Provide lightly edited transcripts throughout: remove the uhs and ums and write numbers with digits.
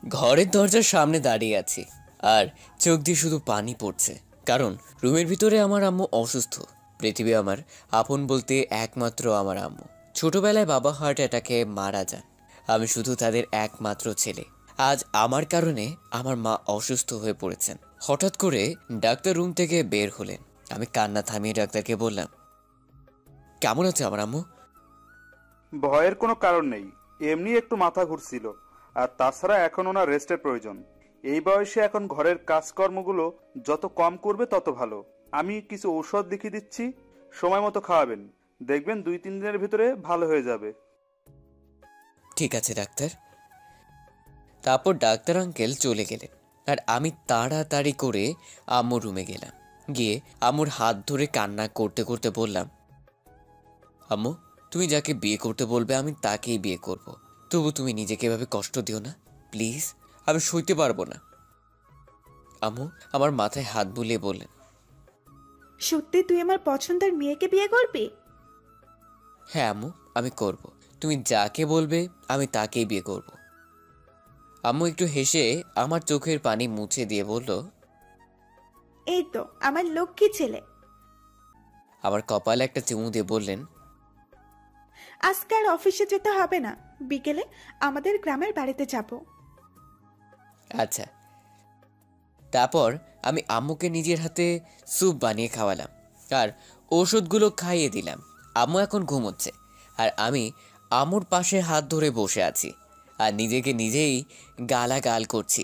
ঘরের দরজার সামনে দাঁড়িয়ে আছি আর চোখ দিয়ে শুধু পানি পড়ছে, কারণ রুমের ভিতরে আমার আম্মু অসুস্থ। পৃথিবী আমার আপন বলতে একমাত্র আমার আম্মু। ছোটবেলায় বাবা হার্ট অ্যাটাকে মারা যান। আমি শুধু তাদের একমাত্র ছেলে। আজ আমার কারণে আমার মা অসুস্থ হয়ে পড়েছেন। হঠাৎ করে ডাক্তার রুম থেকে বের হলেন। আমি কান্না থামিয়ে ডাক্তারকে বললাম, কেমন আছে আমার আম্মু? ভয়ের কোনো কারণ নেই, এমনি একটু মাথা ঘুরছিল। আর তাছাড়া এখন ওনার রেস্টের প্রয়োজন। এই বয়সে এখন ঘরের কাজকর্মগুলো যত কম করবে তত ভালো। আমি কিছু ঔষধ লিখে দিচ্ছি, সময় মতো খাওয়াবেন। দেখবেন 2-3 দিনের ভিতরে ভালো হয়ে যাবে। ঠিক আছে ডাক্তার। তারপর ডাক্তার আঙ্কেল চলে গেলেন আর আমি তাড়াতাড়ি করে আম্মুর রুমে গেলাম। গিয়ে আম্মুর হাত ধরে কান্না করতে করতে বললাম, আম্মু, তুমি যাকে বিয়ে করতে বলবে আমি তাকেই বিয়ে করব। তবু তুমি নিজেকে এভাবে কষ্ট দিও না প্লিজ, আমি সইতে পারবো না। আম্মু আমার মাথায় হাত বুলিয়ে বললেন, সত্যি তুই আমার পছন্দের মেয়েকে বিয়ে করবি? হ্যাঁ আম্মু, আমি করব। তুমি যাকে বলবে আমি তাকেই বিয়ে করব। আম্মু একটু হেসে আমার চোখের পানি মুছে দিয়ে বলল, এই তো আমার লক্ষ্মী ছেলে। আমার কপালে একটা চুমু দিয়ে বললেন, আজকে আর অফিসে যেতে হবে না, বিকেলে আমাদের গ্রামের বাড়িতে যাব। আচ্ছা। তারপর আমি আম্মুকে নিজের হাতে স্যুপ বানিয়ে খাওয়ালাম আর ওষুধগুলো খাইয়ে দিলাম। আম্মু এখন ঘুমোচ্ছে আর আমি আম্মুর পাশে হাত ধরে বসে আছি আর নিজেকে নিজেই গালাগাল করছি।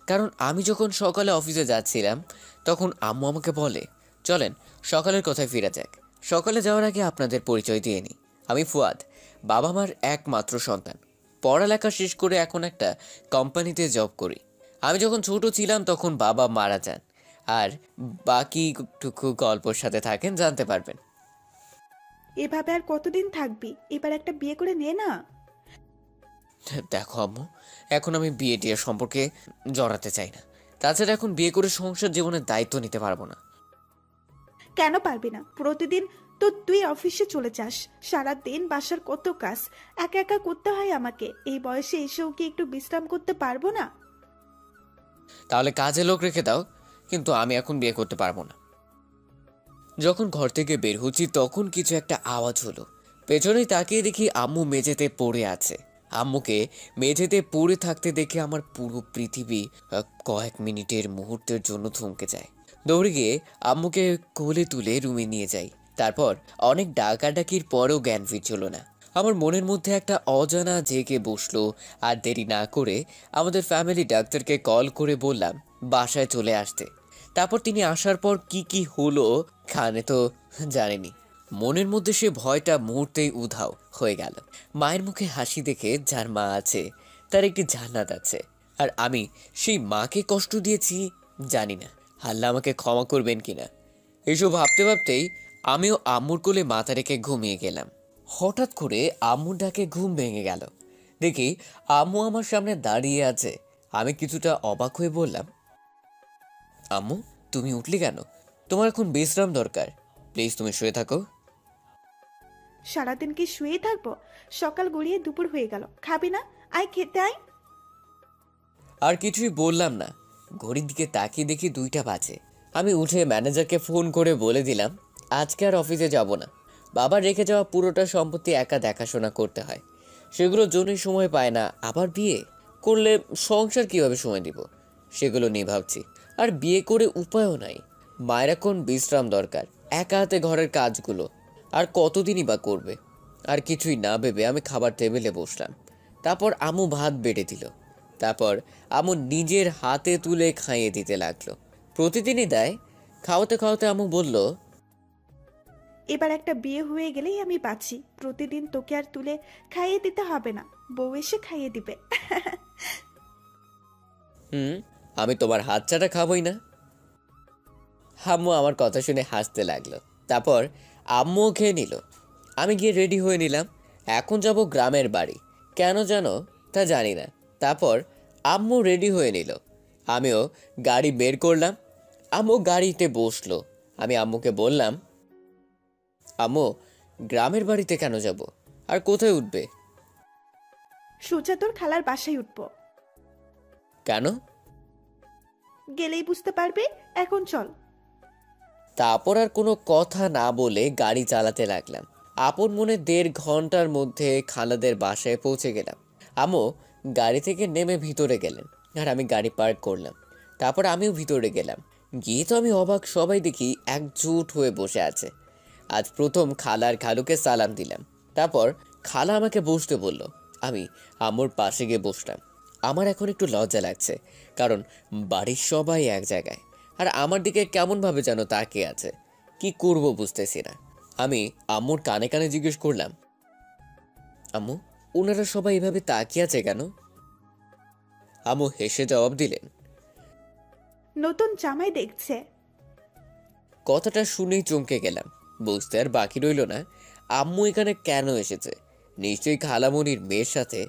কারণ আমি যখন সকালে অফিসে যাচ্ছিলাম তখন আম্মু আমাকে বলে, চলেন সকালের কথায় ফিরে যাক। সকালে যাওয়ার আগে আপনাদের পরিচয় দিয়ে নিই। আমি ফুয়াদ, বাবা মার একমাত্র সন্তান। পড়ালেখা শেষ করে এখন একটা কোম্পানিতে জব করি। আমি যখন ছোট ছিলাম তখন বাবা মারা যান, আর বাকিটুকু গল্পর সাথে থাকেন, জানতে পারবেন। এভাবে আর কতদিন থাকবি? এবার একটা বিয়ে করে নে না। দেখো আম্মু, এখন আমি বিয়ে টিয়ে সম্পর্কে জড়াতে চাই না। তাছাড়া এখন বিয়ে করে সংসার জীবনের দায়িত্ব নিতে পারবো না। কেন পারবি না? প্রতিদিন তো তুই অফিসে চলে যাস, সারা দিন বাসার কত কাজ একা একা করতে হয় আমাকে। এই বয়সে এসেও কি একটু বিশ্রাম করতে পারবো না? তাহলে কাজে লোক রেখে দাও, কিন্তু আমি এখন বিয়ে করতে পারবো না। যখন ঘর থেকে বের হচ্ছি তখন কিছু একটা আওয়াজ হলো। পেছনেই তাকিয়ে দেখি আম্মু মেঝেতে পড়ে আছে। আম্মুকে মেঝেতে পড়ে থাকতে দেখে আমার পুরো পৃথিবী কয়েক মিনিটের মুহূর্তের জন্য থমকে যায়। দৌড়ে গিয়ে আম্মুকে কোলে তুলে রুমে নিয়ে যাই। তারপর অনেক ডাকাডাকির পরও জ্ঞান ফিরছিল না। আমার মনের মধ্যে একটা অজানা জেগে বসলো। আর দেরি না করে আমাদের ফ্যামিলি ডাক্তারকে কল করে বললাম বাসায় চলে আসতে। তারপর তিনি আসার পর কি কি হলো খানে তো জানেনি। মনের মধ্যে সে ভয়টা মুহূর্তেই উধাও হয়ে গেল। মায়ের মুখে হাসি দেখে, যার মা আছে তার একটি জান্নাত আছে, আর আমি সেই মাকে কষ্ট দিয়েছি জানি না আল্লাহ আমাকে ক্ষমা করবেন কিনা। এসব ভাবতে ভাবতেই আমিও আম্মুর কোলে মাথা রেখে ঘুমিয়ে গেলাম। হঠাৎ করে আম্মুর ডাকে ঘুম ভেঙে গেল। দেখি আম্মু আমার সামনে দাঁড়িয়ে আছে। আমি কিছুটা অবাক হয়ে বললাম, আম্মু তুমি উঠলি কেন? তোমার এখন বিশ্রাম দরকার, প্লিজ তুমি শুয়ে থাকো। সারাদিন কি শুয়ে থাকবো? সকাল গড়িয়ে দুপুর হয়ে গেল, খাবি না? আয় খেতে আয়। আর কিছুই বললাম না। ঘড়ির দিকে তাকিয়ে দেখি 2টা বাজে। আমি উঠে ম্যানেজারকে ফোন করে বলে দিলাম আজকে আর অফিসে যাব না। বাবার রেখে যাওয়া পুরোটা সম্পত্তি একা দেখাশোনা করতে হয়, সেগুলোর জন্যই সময় পায় না। আবার বিয়ে করলে সংসার কিভাবে সময় দিব সেগুলো নিয়ে ভাবছি। আর বিয়ে করে উপায়ও নাই। মায়ের এখন বিশ্রাম দরকার, একা হাতে ঘরের কাজগুলো আর কতদিনই বা করবে। আর কিছুই না ভেবে আমি খাবার টেবিলে বসলাম। তারপর আম্মু ভাত বেড়ে দিল। তারপর আম্মু নিজের হাতে তুলে খাইয়ে দিতে লাগলো। প্রতিদিনই দেয়। খাওয়াতে খাওয়াতে আম্মু বলল, এবার একটা বিয়ে হয়ে গেলেই আমি বাঁচি। প্রতিদিন তোকে আর তুলে খাইয়ে দিতে হবে না, বউ এসে খাইয়ে দিবে। আমি তোমার হাত চাটা খাবই না। আম্মু আমার কথা শুনে হাসতে লাগলো। তারপর আম্মুও খেয়ে নিল। আমি গিয়ে রেডি হয়ে নিলাম। এখন যাব গ্রামের বাড়ি, কেন জানো তা জানি না। তারপর আম্মু রেডি হয়ে নিল, আমিও গাড়ি বের করলাম। আম্মু গাড়িতে বসলো। আমি আম্মুকে বললাম, আম্মু গ্রামের বাড়িতে কেন যাব, আর কোথায় উঠবে? সোজা তোর খালার বাসায় উঠবো। কেন? গেলেই বুঝতে পারবে, এখন চল। তারপর আর কোনো কথা না বলে গাড়ি চালাতে লাগলাম। আপন মনে 1.5 ঘন্টার মধ্যে খালাদের বাসায় পৌঁছে গেলাম। আম্মু গাড়ি থেকে নেমে ভিতরে গেলেন আর আমি গাড়ি পার্ক করলাম। তারপর আমিও ভিতরে গেলাম। গিয়ে তো আমি অবাক, সবাই দেখি একজোট হয়ে বসে আছে। আজ প্রথম খালার খালুকে সালাম দিলাম। তারপর খালা আমাকে বসতে বলল। আমি আম্মুর পাশে গিয়ে বসলাম। আমার এখন একটু লজ্জা লাগছে, কারণ বাড়ির সবাই এক জায়গায় আর আমার দিকে কেমনভাবে যেন তাকিয়ে আছে। কি করব বুঝতেছি না। আমি আম্মুর কানে কানে জিজ্ঞেস করলাম, আম্মু, ওনারা সবাই এভাবে তাকিয়ে আছে কেন? আম্মু হেসে জবাব দিলেন, নতুন জামাই দেখছে। কথাটা শুনেই চমকে গেলাম। বুঝতে আর বাকি রইল না আম্মু এখানে কেন এসেছে। নিশ্চয়ই খালামণির মেয়ের সাথে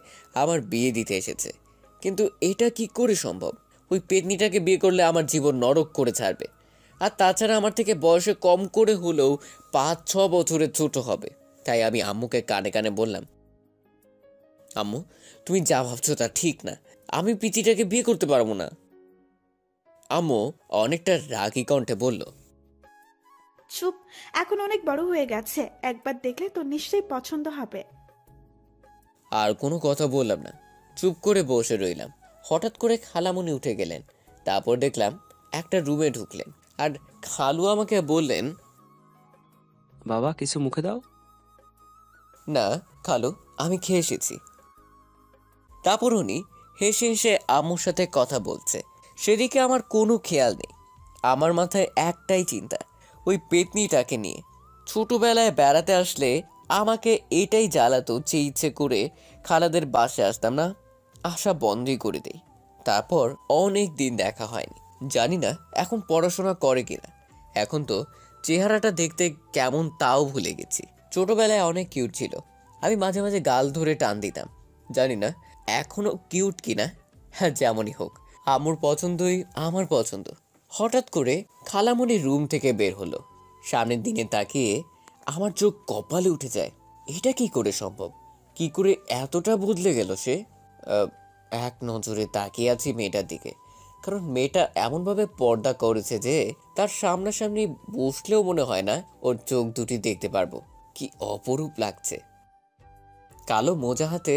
আমার বিয়ে দিতে এসেছে। কিন্তু এটা কি করে সম্ভব? ওই পেতনিটাকে বিয়ে করলে আমার জীবন নরক করে ছাড়বে। আর তাছাড়া আমার থেকে বয়সে কম করে হলেও 5-6 বছরের ছোট হবে। তাই আমি আম্মুকে কানে কানে বললাম, আম্মু, তুমি যা ভাবছো তা ঠিক না। আমি পিচিটাকে বিয়ে করতে পারবো না। আম্মু অনেকটা রাগী কণ্ঠে বলল, চুপ, এখন অনেক বড় হয়ে গেছে, একবার দেখলে তো নিশ্চয়ই পছন্দ হবে। আর কোনো কথা বললাম না, চুপ করে বসে রইলাম। হঠাৎ করে খালামণি উঠে গেলেন। তারপর দেখলাম একটা রুমে ঢুকলেন আর খালু আমাকে বললেন, বাবা কিছু মুখে দাও। না খালু, আমি খেয়ে এসেছি। তারপর উনি হেসে হেসে আম্মুর সাথে কথা বলছে। সেদিকে আমার কোনো খেয়াল নেই। আমার মাথায় একটাই চিন্তা, ওই পেতনিটাকে নিয়ে। ছোটবেলায় বেড়াতে আসলে আমাকে এটাই জ্বালাতো যে ইচ্ছে করে খালাদের বাসায় আসতাম না, আসা বন্ধই করে দেই। তারপর অনেক দিন দেখা হয়নি। জানি না এখন পড়াশোনা করে কিনা। এখন তো চেহারাটা দেখতে কেমন তাও ভুলে গেছি। ছোটবেলায় অনেক কিউট ছিল। আমি মাঝে মাঝে গাল ধরে টান দিতাম। জানি না এখনো কিউট কিনা। হ্যাঁ, যেমনই হোক, আম্মুর পছন্দই আমার পছন্দ। হঠাৎ করে খালামণি রুম থেকে বের হলো। সামনের দিকে তাকিয়ে আমার চোখ কপালে উঠে যায়। এটা কি করে সম্ভব? কি করে এতটা বদলে গেল সে? আহ, এক নজরে তাকিয়ে আছি মেয়েটার দিকে, কারণ মেয়েটা এমনভাবে পর্দা করেছে যে তার সামনাসামনি বসলেও মনে হয় না ওর চোখ দুটি দেখতে পারবো। কি অপরূপ লাগছে। কালো মোজা হাতে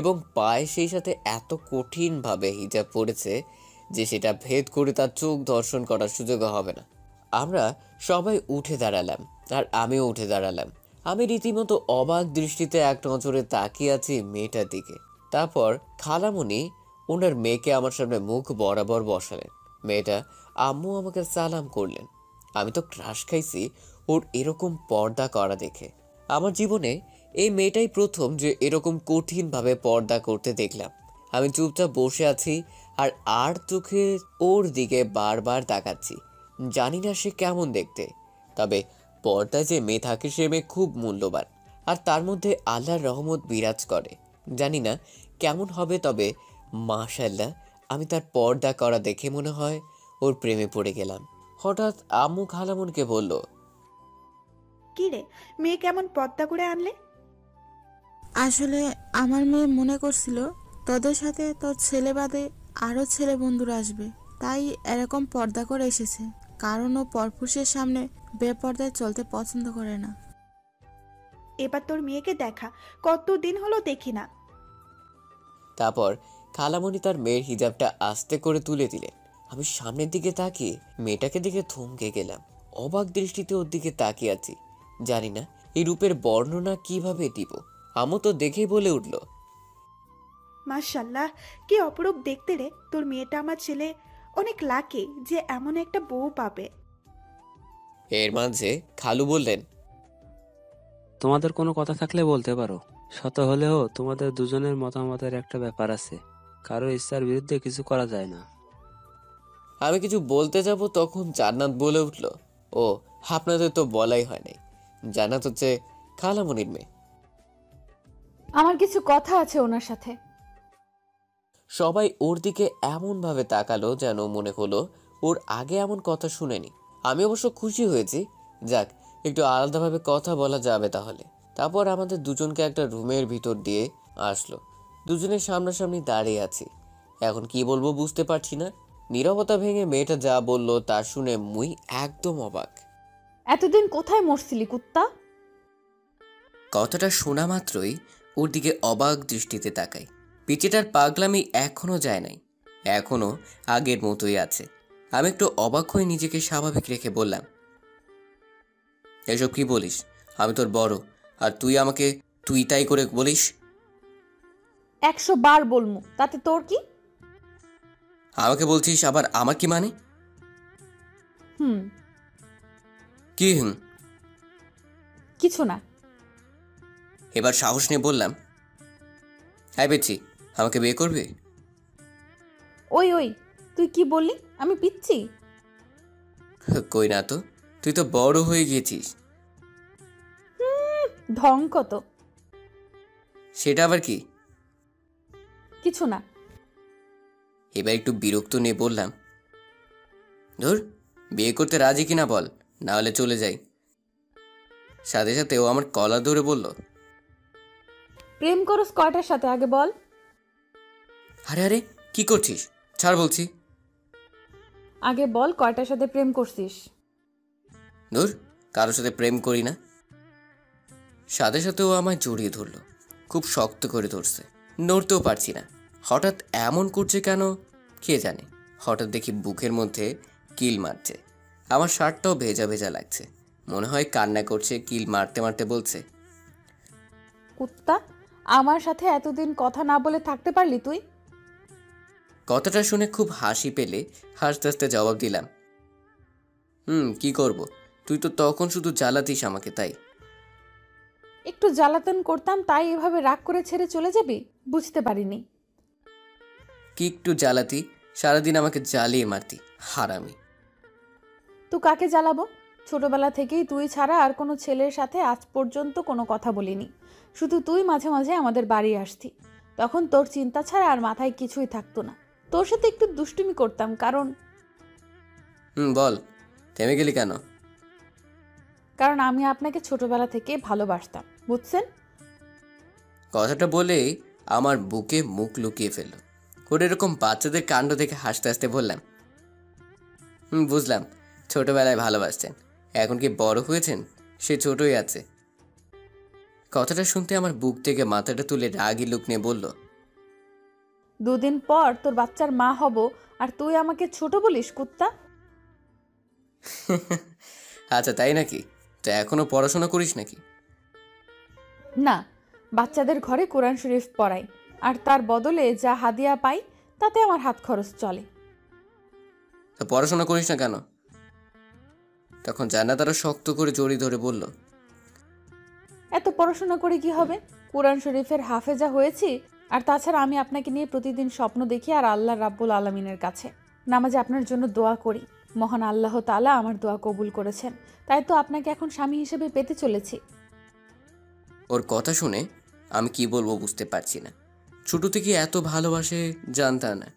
এবং পায়ে সেই সাথে এত কঠিনভাবে হিজাব পড়েছে যে সেটা ভেদ করে তার চোখ দর্শন করার সুযোগ হবে না। আমরা সবাই উঠে দাঁড়ালাম আর আমিও উঠে দাঁড়ালাম। আমি রীতিমতো অবাক দৃষ্টিতে এক নজরে তাকিয়ে আছি মেয়েটার দিকে। তারপর খালামণি ওনার মেয়েকে আমার সামনে মুখ বরাবর বসালেন। মেয়েটা আম্মু আমাকে সালাম করলেন। আমি তো ক্রাশ খাইছি ওর এরকম পর্দা করা দেখে। আমার জীবনে এই মেয়েটাই প্রথম যে এরকম কঠিনভাবে পর্দা করতে দেখলাম। আমি চুপচাপ বসে আছি আর আর চোখে ওর দিকে বারবার তাকাচ্ছি। জানি না সে কেমন দেখতে, তবে পর্দায় যে মেয়ে থাকে সে মেয়ে খুব মূল্যবান। আর তার মধ্যে আল্লাহর রহমত বিরাজ করে। জানি না কেমন হবে, তবে মাশাআল্লাহ, আমি তার পর্দা করা দেখে মনে হয় ওর প্রেমে পড়ে গেলাম। হঠাৎ আম্মু খালামুনকে বলল, কি রে, মেয়ে কেমন পর্দা করে আনলে? আসলে আমার মেয়ে মনে করছিল তোদের সাথে তোর ছেলে বাদে আরও ছেলে বন্ধুরা আসবে, তাই এরকম পর্দা করে এসেছে। কারণ ও পরপুরুষের সামনে বেপর্দায় চলতে পছন্দ করে না। এবার তোর মেয়েকে দেখা, কতদিন হলো দেখি না। তারপর খালামণি তার মেয়ের হিজাবটা আস্তে করে তুলে দিলেন। আমি সামনের দিকে তাকিয়ে মেয়েটাকে দেখে থমকে গেলাম। অবাক দৃষ্টিতে ওর দিকে তাকিয়ে আছি। জানি না এই রূপের বর্ণনা কিভাবে দিব। আমু তো দেখেই বলে উঠল, মাশাআল্লাহ, কি অপরূপ দেখতে রে। তোর মেয়েটা আমার ছেলে অনেক লাকি যে এমন একটা বউ পাবে। এর মাঝে খালু বললেন, তোমাদের কোনো কথা থাকলে বলতে পারো। শত হলেও তোমাদের দুজনের মতামতের একটা ব্যাপার আছে, কারো ইচ্ছার বিরুদ্ধে কিছু করা যায় না। আমি কিছু বলতে যাব তখন জান্নাত বলে উঠল, ও আপনাদের তো বলাই হয় নাই, জান্নাত হচ্ছে খালামণির মেয়ে। আমার কিছু কথা আছে ওনার সাথে। সবাই ওর দিকে এমন ভাবে তাকালো যেন মনে হলো ওর আগে এমন কথা শুনেনি। আমি অবশ্য খুশি হয়েছি। যাক, একটু আলাদাভাবে কথা বলা যাবে তাহলে। তারপর আমাদের দুজনকে একটা রুমের ভিতর দিয়ে আসলো। দুজনের সামনাসামনি দাঁড়িয়ে আছি। এখন কি বলবো বুঝতে পারছি না। নীরবতা ভেঙে মেয়েটা যা বলল তা শুনে মুই একদম অবাক। এতদিন কোথায় মরছিলি কুত্তা? কথাটা শোনা মাত্রই ওর দিকে অবাক দৃষ্টিতে তাকাই। পিচিটার পাগলামি এখনো যায় নাই, এখনো আগের মতোই আছে। আমি একটু অবাক হয়ে নিজেকে স্বাভাবিক রেখে বললাম, এসব কি বলিস? আমি তোর বড়, আর তুই আমাকে তুই তাই করে বলিস? 100 বার বলমু, তাতে তোর কি? আমাকে বলছিস আবার আমার কি মানে? হুম, কি হুম? কিছু না। এবার সাহস নিয়ে বললাম, হ্যাঁ পেয়েছি, আমাকে বিয়ে করবে? ওই ওই, তুই কি বললি? আমি পিচ্ছি? কই না তো, তুই তো বড় হয়ে গিয়েছিস। ঢং কত। সেটা আবার কি? কিছু না। এবার একটু বিরক্ত নিয়ে বললাম, ধুর, বিয়ে করতে রাজি কিনা বল, না হলে চলে যাই। সাথে সাথে ও আমার কলার ধরে বলল, প্রেম করস কয়টার সাথে আগে বল? আরে আরে কি করছিস, ছাড় বলছি। আগে বল কয়টার সাথে প্রেম করছিস? ধুর, কারোর সাথে প্রেম করি না। সাথে সাথে ও আমায় জড়িয়ে ধরলো, খুব শক্ত করে ধরছে, নড়তেও পারছি না। হঠাৎ এমন করছে কেন কে জানে। হঠাৎ দেখি বুকের মধ্যে কিল মারছে, আমার শার্টটাও ভেজা ভেজা লাগছে। মনে হয় কান্না করছে, কিল মারতে মারতে বলছে, কুত্তা, আমার সাথে এতদিন কথা না বলে থাকতে পারলি তুই? কথাটা শুনে খুব হাসি পেলে হাসতে হাসতে জবাব দিলাম, কি করব, তুই তো তখন শুধু জ্বালাতিস আমাকে, তাই। একটু জ্বালাতন করতাম তাই এভাবে রাগ করে ছেড়ে চলে যাবি? বুঝতে পারিনি। কি একটু জ্বালাতি, সারাদিন আমাকে জ্বালিয়ে মারতি, হারামি। তো কাকে জ্বালাবো? ছোটবেলা থেকেই তুই ছাড়া আর কোনো ছেলের সাথে আজ পর্যন্ত কোনো কথা বলিনি। শুধু তুই মাঝে মাঝে আমাদের বাড়ি আসতি, তখন তোর চিন্তা ছাড়া আর মাথায় কিছুই থাকতো না। তোর সাথে একটু দুষ্টুমি করতাম, কারণ বল, থেমে গেলি কেন? কারণ আমি আপনাকে ছোটবেলা থেকে ভালোবাসতাম, বুঝছেন? কথাটা বলেই আমার বুকে মুখ লুকিয়ে ফেলল। ওর এরকম বাচ্চাদের কাণ্ড দেখে হাসতে হাসতে বললাম, বুঝলাম, ছোটবেলায় ভালোবাসতেন, এখন কি বড় হয়েছেন, সে ছোটই আছে। কথাটা শুনতে আমার বুক থেকে মাথাটা তুলে রাগি লুক নিয়ে বলল, 2 দিন পর তোর বাচ্চার মা হব, আর তুই আমাকে ছোট বলিস, কুত্তা? আচ্ছা তাই নাকি? তো এখনো পড়াশোনা করিস নাকি? না, বাচ্চাদের ঘরে কোরআন শরীফ পড়াই, আর তার বদলে যা হাদিয়া পাই তাতে আমার হাত খরচ চলে। তো পড়াশোনা করিস না কেন? তখন জান্নাত আরো শক্ত করে জড়িয়ে ধরে বলল, এত পড়াশোনা করে কি হবে? কোরআন শরীফের হাফেজা হয়েছি। আর তাছাড়া আমি আপনাকে নিয়ে প্রতিদিন স্বপ্ন দেখি আর আল্লাহ রাব্বুল আলামিনের কাছে নামাজে আপনার জন্য দোয়া করি। মহান আল্লাহ তাআলা আমার দোয়া কবুল করেছেন, তাই তো আপনাকে এখন স্বামী হিসেবে পেতে চলেছি। ওর কথা শুনে আমি কি বলবো বুঝতে পারছি না। ছোট থেকে এত ভালোবাসে জানতাম না,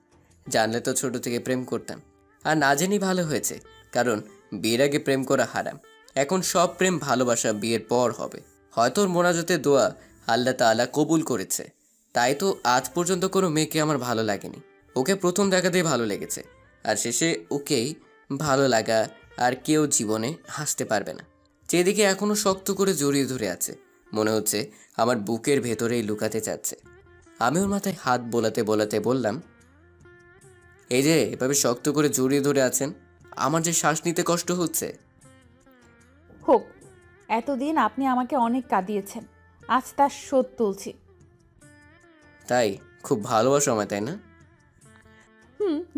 জানলে তো ছোট থেকে প্রেম করতাম। আর না জানি ভালো হয়েছে, কারণ বিয়ের আগে প্রেম করা হারাম। এখন সব প্রেম ভালোবাসা বিয়ের পর হবে। হয়তো ওর মোনাজাতে দোয়া আল্লাহ তাআলা কবুল করেছে, তাই তো আজ পর্যন্ত কোনো মেয়েকে আমার ভালো লাগেনি। ওকে প্রথম দেখাতেই ভালো লেগেছে, আর শেষে ওকেই ভালো লাগা আর কেউ জীবনে হাসতে পারবে না। যেদিকে এখনো শক্ত করে জড়িয়ে ধরে আছে, মনে হচ্ছে আমার বুকের ভেতরেই লুকাতে চাচ্ছে। আমি ওর মাথায় হাত বোলাতে বোলাতে বললাম, এই যে এভাবে শক্ত করে জড়িয়ে ধরে আছেন, আমার যে শ্বাস নিতে কষ্ট হচ্ছে। হোক, এতদিন আপনি আমাকে অনেক কাঁদিয়েছেন, আজ তার শোধ তুলছি। তাই খুব ভালোবাসো আমায়, তাই না?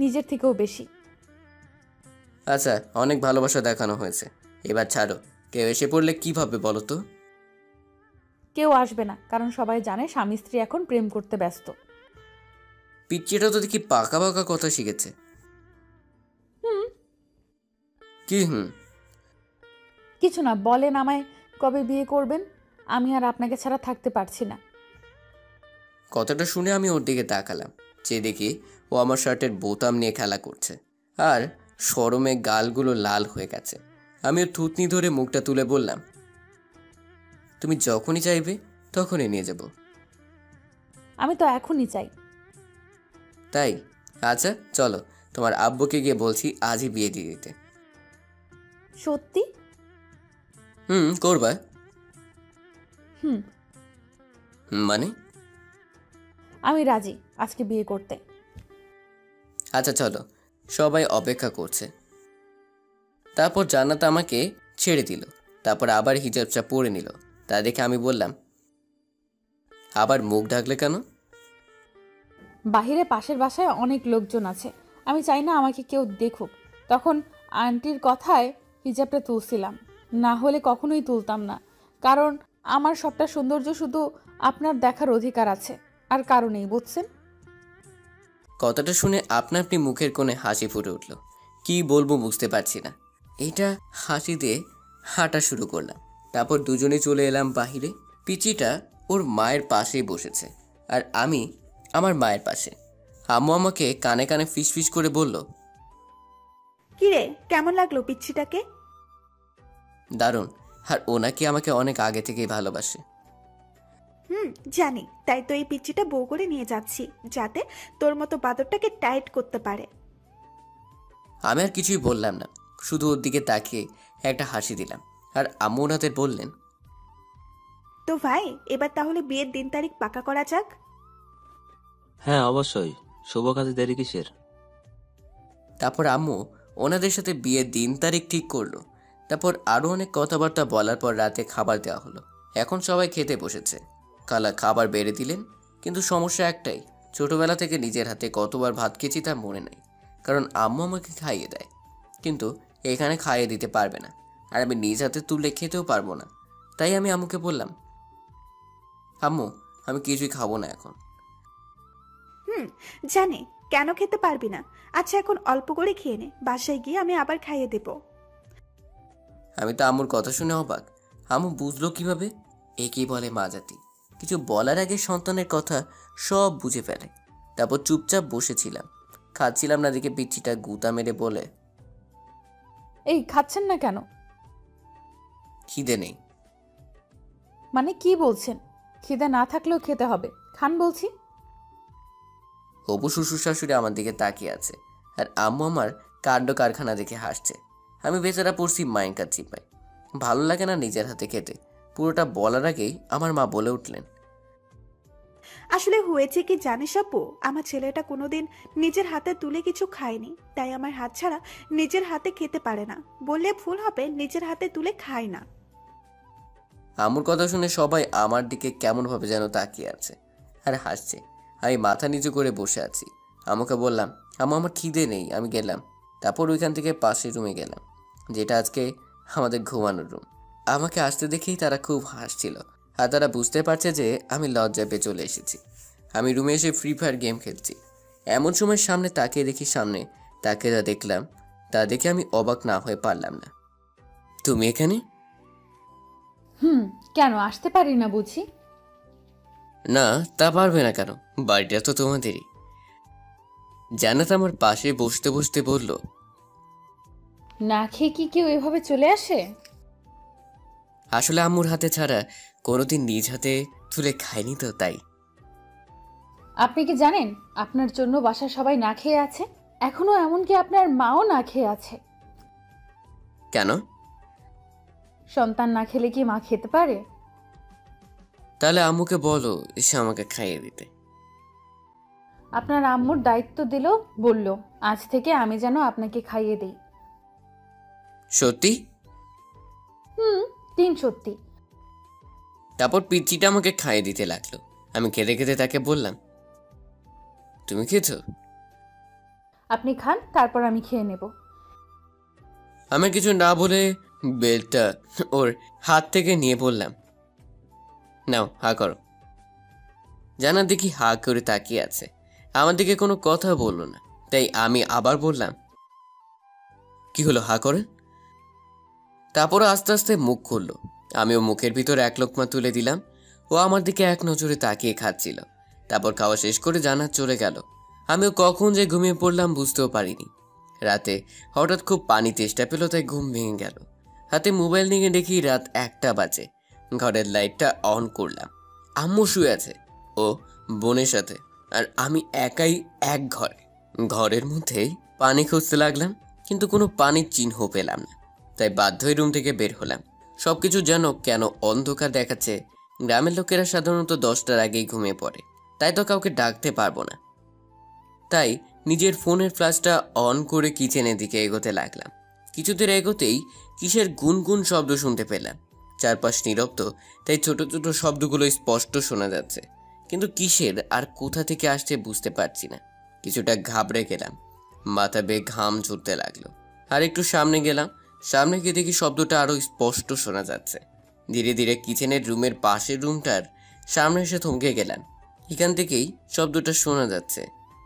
নিজের থেকেও বেশি। আচ্ছা, অনেক ভালোবাসা দেখানো হয়েছে, এবার ছাড়ো। কেউ এসে পড়লে কি ভাববে বলো তো? কেউ আসবে না, কারণ সবাই জানে স্বামী স্ত্রী এখন প্রেম করতে ব্যস্ত। পিচ্চিটা তো দেখি পাকা পাকা কথা শিখেছে। কি কিছু না, বলেন আমায় কবে বিয়ে করবেন? আমি আর আপনাকে ছাড়া থাকতে পারছি না। কথাটা শুনে আমি ওর দিকে তাকালাম, যে দেখি ও আমার শার্টের বোতাম নিয়ে খেলা করছে, আর শরমে গালগুলো লাল হয়ে গেছে। আমি ওর থুতনি ধরে মুখটা তুলে বললাম, তুমি যখনই চাইবে তখনই নিয়ে যাব। আমি তো এখনই চাই। তাই আচ্ছা চলো, তোমার আব্বুকে গিয়ে বলছি আজই বিয়ে দিয়ে দিতে। সত্যি? করবা? হুম। মানে? আমি রাজি আজকে বিয়ে করতে। আচ্ছা চলো, সবাই অপেক্ষা করছে। তারপর জান্নাত আমাকে ছেড়ে দিল, তারপর আবার হিজাবটা পরে নিল। তা দেখে আমি বললাম, আবার মুখ ঢাকলে কেন? বাহিরে পাশের বাসায় অনেক লোকজন আছে, আমি চাই না আমাকে কেউ দেখুক। তখন আন্টির কথায় হিজাবটা তুলছিলাম, না হলে কখনোই তুলতাম না। কারণ আমার সবটা সৌন্দর্য শুধু আপনার দেখার অধিকার আছে, আর কারণেই, বুঝছেন? কথাটা শুনে আপনা আপনি মুখের কোণে হাসি ফুটে উঠল। কি বলবো বুঝতে পারছি না। এটা হাসি দিয়ে হাঁটা শুরু করলাম। তারপর দুজনে চলে এলাম বাহিরে। পিচিটা ওর মায়ের পাশেই বসেছে, আর আমি আমার মায়ের পাশে। আম্মু আমাকে কানে কানে ফিসফিস করে বলল, কিরে, কেমন লাগলো পিচ্ছিটাকে? দারুণ, আর ও নাকি আমাকে অনেক আগে থেকেই ভালোবাসে। জানি, তাই তো এই পিচ্ছিটা বউ করে নিয়ে যাচ্ছি, যাতে তোর মতো বাদরটাকে টাইট করতে পারে। আমি আর কিছুই বললাম না, শুধু ওর দিকে তাকিয়ে একটা হাসি দিলাম। আর আম্মু ওনাদের বললেন, তো ভাই, এবার তাহলে বিয়ের দিন তারিখ পাকা করা যাক। হ্যাঁ অবশ্যই, শুভ কাজে দেরি কিসের? তারপর আম্মু ওনাদের সাথে বিয়ের দিন তারিখ ঠিক করলো। তারপর আরও অনেক কথাবার্তা বলার পর রাতে খাবার দেওয়া হলো। এখন সবাই খেতে বসেছে। খালা খাবার বেড়ে দিলেন, কিন্তু সমস্যা একটাই, ছোটবেলা থেকে নিজের হাতে কতবার ভাত খেয়েছি তা মনে নেই, কারণ আম্মু আমাকে খাইয়ে দেয়, কিন্তু এখানে খাইয়ে দিতে পারবে না, আর আমি নিজ হাতে তুলে খেতেও পারবো না। তাই আমি আম্মুকে বললাম, আম্মু আমি কিছুই খাবো না এখন। জানি, কেন খেতে পারবি না? আচ্ছা এখন অল্প করে খেয়ে নে, বাসায় গিয়ে আমি আবার খাইয়ে দেব। আমি তো আম্মুর কথা শুনে অবাক। আম্মু বুঝলো কিভাবে? একেই বলে মা জাতি। কিছু বলার আগে সন্তানের কথা সব বুঝে ফেলে। তারপর চুপচাপ বসেছিলাম, খাচ্ছিলাম না দেখে পিচ্ছিটা গুতা মেরে বলে, এই খাচ্ছেন না কেন? খিদে নেই। মানে কি বলছেন? খিদে না থাকলেও খেতে হবে, খান বলছি। হবু শ্বশুর শাশুড়ি আমার দিকে তাকিয়ে আছে, আর আম্মু আমার কাণ্ড কারখানা দেখে হাসছে। আমি বেচারা পড়ছি মাইনকার চিপায়। ভালো লাগে না নিজের হাতে খেতে। পুরোটা বলার আগেই আমার মা বলে উঠলেন, আসলে হয়েছে কি জানিস আপু, আমার ছেলেটা কোনোদিন নিজের হাতে তুলে কিছু খায়নি, তাই আমার হাত ছাড়া নিজের হাতে খেতে পারে না। বললে ভুল হবে, নিজের হাতে তুলে খায় না। আম্মুর কথা শুনে সবাই আমার দিকে কেমনভাবে যেন তাকিয়ে আছে আর হাসছে। আমি মাথা নিচু করে বসে আছি। আম্মুকে বললাম, আম্মু আমার খিদে নেই, আমি গেলাম। তারপর ওইখান থেকে পাশের রুমে গেলাম, যেটা আজকে আমাদের ঘুমানোর রুম। আমাকে আসতে দেখেই তারা খুব হাসছিল, আর তারা বুঝতে পারছে যে আমি লজ্জা পেয়ে চলে এসেছি। আমি রুমে এসে ফ্রি ফায়ার গেম খেলছি। এমন সময় সামনে তাকিয়ে দেখি, সামনে তাকিয়ে যা দেখলাম তা দেখে আমি অবাক না হয়ে পারলাম না। তুমি এখানে? কেন আসতে পারি না বুঝি? না, তা পারবে না কেন, বাড়িটা তো তোমাদেরই। জান্নাত আমার পাশে বসতে বসতে বলল, না খেয়ে কি কেউ এভাবে চলে আসে? আসলে আম্মুর হাতে ছাড়া কোনোদিন নিজ হাতে তুলে খাইনি তো, তাই। আপনি কি জানেন আপনার জন্য বাসার সবাই না খেয়ে আছে? এখনো এমনকি আপনার মাও না খেয়ে আছে। কেন? সন্তান না খেলে কি মা খেতে পারে? তাহলে আম্মুকে বলো এসে আমাকে খাইয়ে দিতে। আপনার আম্মুর দায়িত্ব দিল, বলল আজ থেকে আমি যেন আপনাকে খাইয়ে দেই। সত্যি? দিন সত্যি। তারপর পিচ্চিটা আমাকে খাইয়ে দিতে লাগলো। আমি খেতে খেতে তাকে বললাম, তুমি খেয়েছো? আপনি খান, তারপর আমি খেয়ে নেব। আমি কিছু না বলে বেলটা ওর হাত থেকে নিয়ে বললাম, নাও হা করো। জানা দেখি হা করে তাকিয়ে আছে, আমার দিকে কোনো কথা বললো না। তাই আমি আবার বললাম, কি হলো, হা করেন। তারপরও আস্তে আস্তে মুখ খুললো। আমিও মুখের ভিতর এক লোকমা তুলে দিলাম। ও আমার দিকে এক নজরে তাকিয়ে খাচ্ছিল। তারপর খাওয়া শেষ করে জান্নাত চলে গেল। আমিও কখন যে ঘুমিয়ে পড়লাম বুঝতেও পারিনি। রাতে হঠাৎ খুব পানি তেষ্টা পেল, তাই ঘুম ভেঙে গেল। হাতে মোবাইল নিয়ে দেখি রাত 1টা বাজে। ঘরের লাইটটা অন করলাম। আম্মু শুয়ে আছে ও বোনের সাথে, আর আমি একাই এক ঘরে। ঘরের মধ্যেই পানি খুঁজতে লাগলাম, কিন্তু কোনো পানির চিহ্ন পেলাম না। তাই বাধ্য হয়ে রুম থেকে বের হলাম। সবকিছু যেন কেন অন্ধকার দেখাচ্ছে। গ্রামের লোকেরা সাধারণত 10টার আগেই ঘুমিয়ে পড়ে, তাই তো কাউকে ডাকতে পারবো না। তাই নিজের ফোনের ফ্ল্যাশটা অন করে কিচেনের দিকে এগোতে লাগলাম। কিছুদূর এগোতেই কিসের গুনগুন শব্দ শুনতে পেলাম। চারপাশ নীরব, তাই ছোট ছোট শব্দগুলো স্পষ্ট শোনা যাচ্ছে, কিন্তু কিসের আর কোথা থেকে আসছে বুঝতে পারছি না। কিছুটা ঘাবড়ে গেলাম, মাথা বেয়ে ঘাম ঝরতে লাগলো। আর একটু সামনে গেলাম, সামনে গিয়ে দেখি শব্দটা আরো স্পষ্ট শোনা যাচ্ছে। ধীরে ধীরে কিচেনের রুমের পাশের রুমটার সামনে এসে থমকে গেলাম। এখান থেকেই শব্দটা শোনা যাচ্ছে,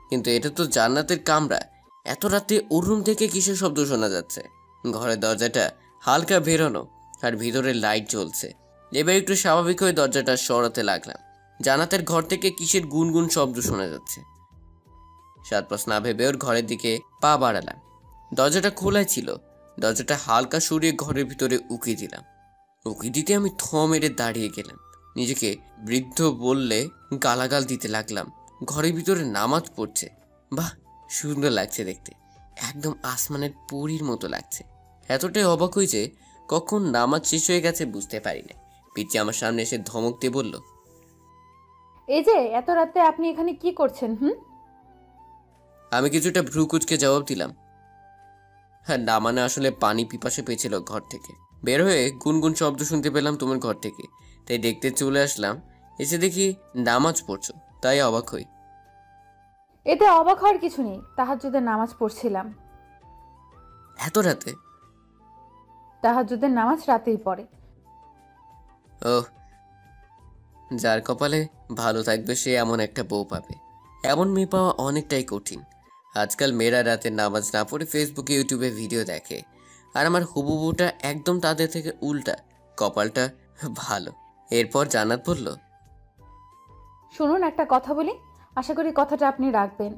কিন্তু এটা তো জান্নাতের কামরা। এত রাতে ওর রুম থেকে কিসের শব্দ শোনা যাচ্ছে? ঘরের দরজাটা হালকা বেরোনো, আর ভিতরে লাইট জ্বলছে। এবার একটু স্বাভাবিক হয়ে দরজাটা সরাতে লাগলাম। জান্নাতের ঘর থেকে কিসের গুনগুন শব্দ শোনা যাচ্ছে। সাতপাশ না ভেবে ওর ঘরের দিকে পা বাড়ালাম। দরজাটা খোলাই ছিল। দরজাটা হালকা সরিয়ে ঘরের ভিতরে উকি দিলাম। উকি দিতে আমি থ মেরে দাঁড়িয়ে গেলাম। নিজেকে বৃদ্ধ বললে গালাগাল দিতে লাগলাম। ঘরের ভিতরে নামাজ পড়ছে। বাহ, সুন্দর লাগছে দেখতে, একদম আসমানের পরীর মতো লাগছে। এতটাই অবাক হই যে কখন নামাজ শেষ হয়ে গেছে বুঝতে পারি না। পিচ্চি আমার সামনে এসে ধমক দিয়ে বলল, এই যে এত রাতে আপনি এখানে কি করছেন? আমি কিছুটা ভ্রু কুচকে জবাব দিলাম, হ্যাঁ না মানে আসলে পানি পিপাসে পেয়েছিল ঘর থেকে। বের হয়ে গুনগুন শব্দ শুনতে পেলাম তোমার ঘর থেকে, তাই দেখতে চলে আসলাম। এসে দেখি নামাজ পড়ছো, তাই অবাক হই। এতে অবাক হওয়ার কিছু নেই, তাহাজ্জুদের নামাজ পড়ছিলাম। এত রাতে? তাহাজ্জুদের নামাজ রাতেই পড়ে। ও, যার কপালে ভালো থাকবে সে এমন একটা বউ পাবে। এমন মেয়ে পাওয়া অনেকটাই কঠিন। আজকাল মেয়েরা রাতে নামাজ না পড়ে ফেসবুকে ইউটিউবে ভিডিও দেখে, আর আমার হুবু বউটা একদম তাদের থেকে উল্টা। কপালটা ভালো। এরপর জান্নাত বলল, শুনুন, একটা কথা বলি, আশা করি কথাটা আপনি রাখবেন।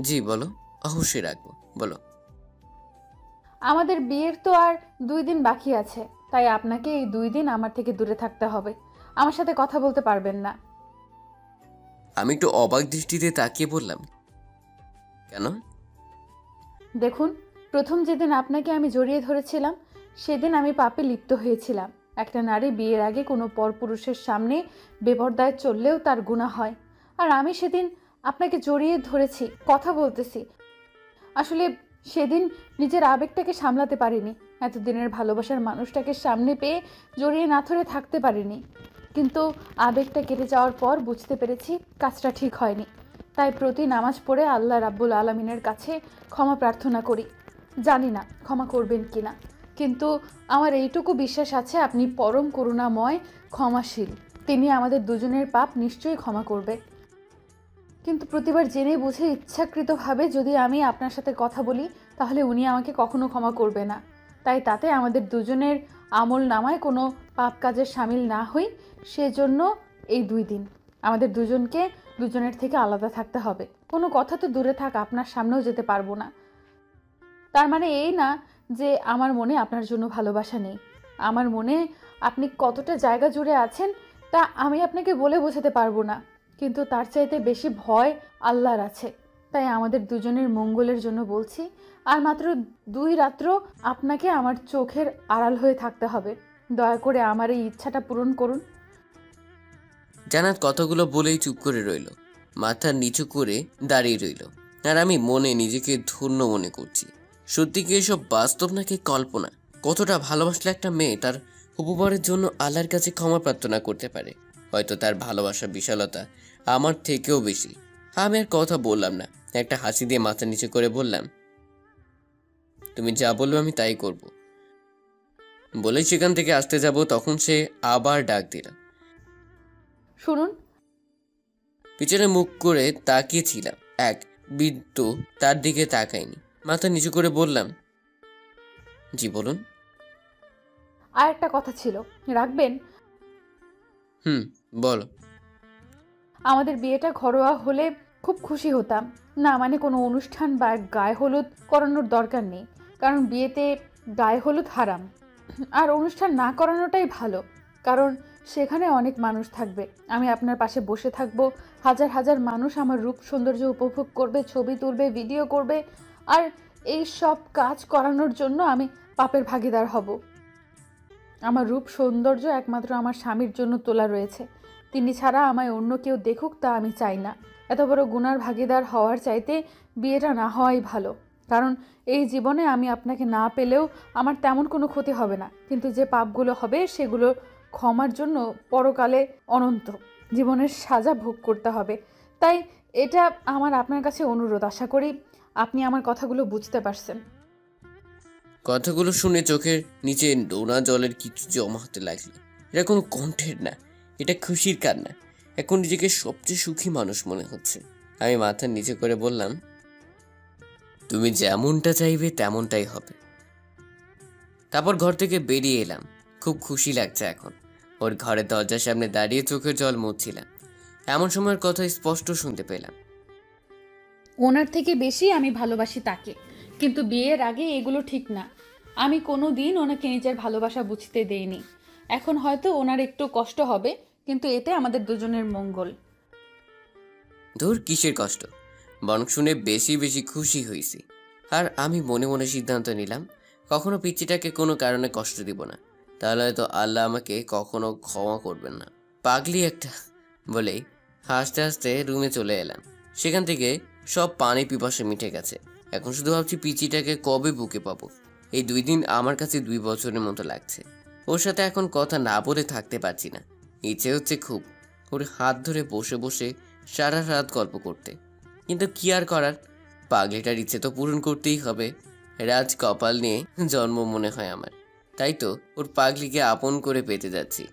জি বলো। অবশ্যই রাখবো, বলো। আমাদের বিয়ের তো আর 2 দিন বাকি আছে, তাই আপনাকে এই 2 দিন আমার থেকে দূরে থাকতে হবে। আমার সাথে কথা বলতে পারবেন না। আমি একটু অবাক দৃষ্টিতে তাকিয়ে বললাম, কেন? দেখুন, প্রথম যেদিন আপনাকে আমি জড়িয়ে ধরেছিলাম সেদিন আমি পাপে লিপ্ত হয়েছিলাম। একটা নারী বিয়ের আগে কোনো পরপুরুষের সামনে বেপরদায় চললেও তার গুনাহ হয়। আর আমি সেদিন আপনাকে জড়িয়ে ধরেছি, কথা বলতেছি। আসলে সেদিন নিজের আবেগটাকে সামলাতে পারিনি। এতদিনের ভালোবাসার মানুষটাকে সামনে পেয়ে জড়িয়ে না ধরে থাকতে পারিনি। কিন্তু আবেগটা কেটে যাওয়ার পর বুঝতে পেরেছি কাজটা ঠিক হয়নি। তাই প্রতি নামাজ পড়ে আল্লাহ রাব্বুল আলামিনের কাছে ক্ষমা প্রার্থনা করি। জানি না ক্ষমা করবেন কিনা, কিন্তু আমার এইটুকু বিশ্বাস আছে আপনি পরম করুণাময়, ক্ষমাশীল। তিনি আমাদের দুজনের পাপ নিশ্চয়ই ক্ষমা করবে। কিন্তু প্রতিবার জেনে বুঝে ইচ্ছাকৃতভাবে যদি আমি আপনার সাথে কথা বলি, তাহলে উনি আমাকে কখনো ক্ষমা করবে না। তাই তাতে আমাদের দুজনের আমল নামায় কোনো পাপ কাজের সামিল না হই, সেজন্য এই 2 দিন আমাদের দুজনকে দুজনের থেকে আলাদা থাকতে হবে। কোনো কথা তো দূরে থাক, আপনার সামনেও যেতে পারবো না। তার মানে এই না যে আমার মনে আপনার জন্য ভালোবাসা নেই। আমার মনে আপনি কতটা জায়গা জুড়ে আছেন তা আমি আপনাকে বলে বোঝাতে পারবো না। কিন্তু তার চাইতে বেশি ভয় আল্লাহর আছে। তাই আমাদের দুজনের মঙ্গলের জন্য বলছি, আর মাত্র 2 রাত্র আপনাকে আমার চোখের আড়াল হয়ে থাকতে হবে। দয়া করে আমার এই ইচ্ছাটা পূরণ করুন। জান্নাত কথাগুলো বলেই চুপ করে রইল, মাথা নিচু করে দাঁড়িয়ে রইল। আর আমি মনে নিজেকে ধন্য মনে করছি। সত্যি কি এসব বাস্তব নাকি কল্পনা? কতটা ভালোবাসলে একটা মেয়ে তার উপবরের জন্য আল্লাহর কাছে ক্ষমা প্রার্থনা করতে পারে? হয়তো তার ভালোবাসার বিশালতা আমার থেকেও বেশি। আমি আর কথা বললাম না, একটা হাসি দিয়ে মাথা নিচু করে বললাম, তুমি যা বলবে আমি তাই করব। বলেই সেখান থেকে আসতে যাব, তখন সে আবার ডাক দিল। শুনুন, পিছনে মুখ করে তাকিয়েছিলাম, এক বৃদ্ধ তার দিকে তাকায়নি। মাথা নিচু করে বললাম, জি বলুন। আর একটা কথা ছিল, রাখবেন? বলো। আমাদের বিয়েটা ঘরোয়া হলে খুব খুশি হতাম। না মানে কোনো অনুষ্ঠান বা গায়ে হলুদ করানোর দরকার নেই, কারণ বিয়েতে গায়ে হলুদ হারাম। আর অনুষ্ঠান না করানোটাই ভালো, কারণ সেখানে অনেক মানুষ থাকবে। আমি আপনার পাশে বসে থাকবো, হাজার হাজার মানুষ আমার রূপ সৌন্দর্য উপভোগ করবে, ছবি তুলবে, ভিডিও করবে, আর এই সব কাজ করানোর জন্য আমি পাপের ভাগীদার হব। আমার রূপ সৌন্দর্য একমাত্র আমার স্বামীর জন্য তোলা রয়েছে। তিনি ছাড়া আমায় অন্য কেউ দেখুক তা আমি চাই না। এত বড় গুনার ভাগীদার হওয়ার চাইতে বিয়েটা না হওয়াই ভালো। কারণ এই জীবনে আমি আপনাকে না পেলেও আমার তেমন কোনো ক্ষতি হবে না, কিন্তু যে পাপগুলো হবে সেগুলো ক্ষমার জন্য পরকালে অনন্ত জীবনের সাজা ভোগ করতে হবে। তাই এটা আমার আপনার কাছে অনুরোধ। আশা করি আপনি আমার কথাগুলো বুঝতে পারছেন। কথাগুলো শুনে চোখের নিচে নোনা জলের কিছু জমা হতে লাগলো। এটা কোনো কণ্ঠের না, এটা খুশির কান্না। এখন নিজেকে সবচেয়ে সুখী মানুষ মনে হচ্ছে। আমি মাথা নিচে করে বললাম, তুমি যেমনটা চাইবে তেমনটাই হবে। তারপর ঘর থেকে বেরিয়ে এলাম। খুব খুশি লাগছে এখন। ওর ঘরের দরজার সামনে দাঁড়িয়ে চোখের জল মুছছিলাম। এমন সময়ের কথা স্পষ্ট শুনতে পেলাম, ওনার থেকে বেশি আমি ভালোবাসি তাকে, কিন্তু বিয়ের আগে এগুলো ঠিক না। আমি কোনো দিন ওনাকে নিজের ভালোবাসা বুঝতে দেইনি। এখন হয়তো ওনার একটু কষ্ট হবে, কিন্তু এতে আমাদের দুজনের মঙ্গল। ধুর, কিসের কষ্ট, বরং শুনে বেশি বেশি খুশি হয়েছি। আর আমি মনে মনে সিদ্ধান্ত নিলাম, কখনো পিচ্চিটাকে কোনো কারণে কষ্ট দিব না, তাহলে হয়তো আল্লাহ আমাকে কখনো ক্ষমা করবেন না। পাগলি একটা বলেই হাসতে হাসতে রুমে চলে এলাম। সেখান থেকে সব পানি পিপাসা মিটে গেছে। এখন শুধু ভাবছি পিচিটাকে কবে বুকে পাবো। এই 2 দিন আমার কাছে 2 বছরের মতো লাগছে। ওর সাথে এখন কথা না বলে থাকতে পারছি না। ইচ্ছে হচ্ছে খুব ওর হাত ধরে বসে বসে সারা রাত গল্প করতে, কিন্তু কি আর করার, পাগলিটার ইচ্ছে তো পূরণ করতেই হবে। রাজ কপাল নিয়ে জন্ম মনে হয় আমার, তাই তো ওর পাগলিকে আপন করে পেতে যাচ্ছি।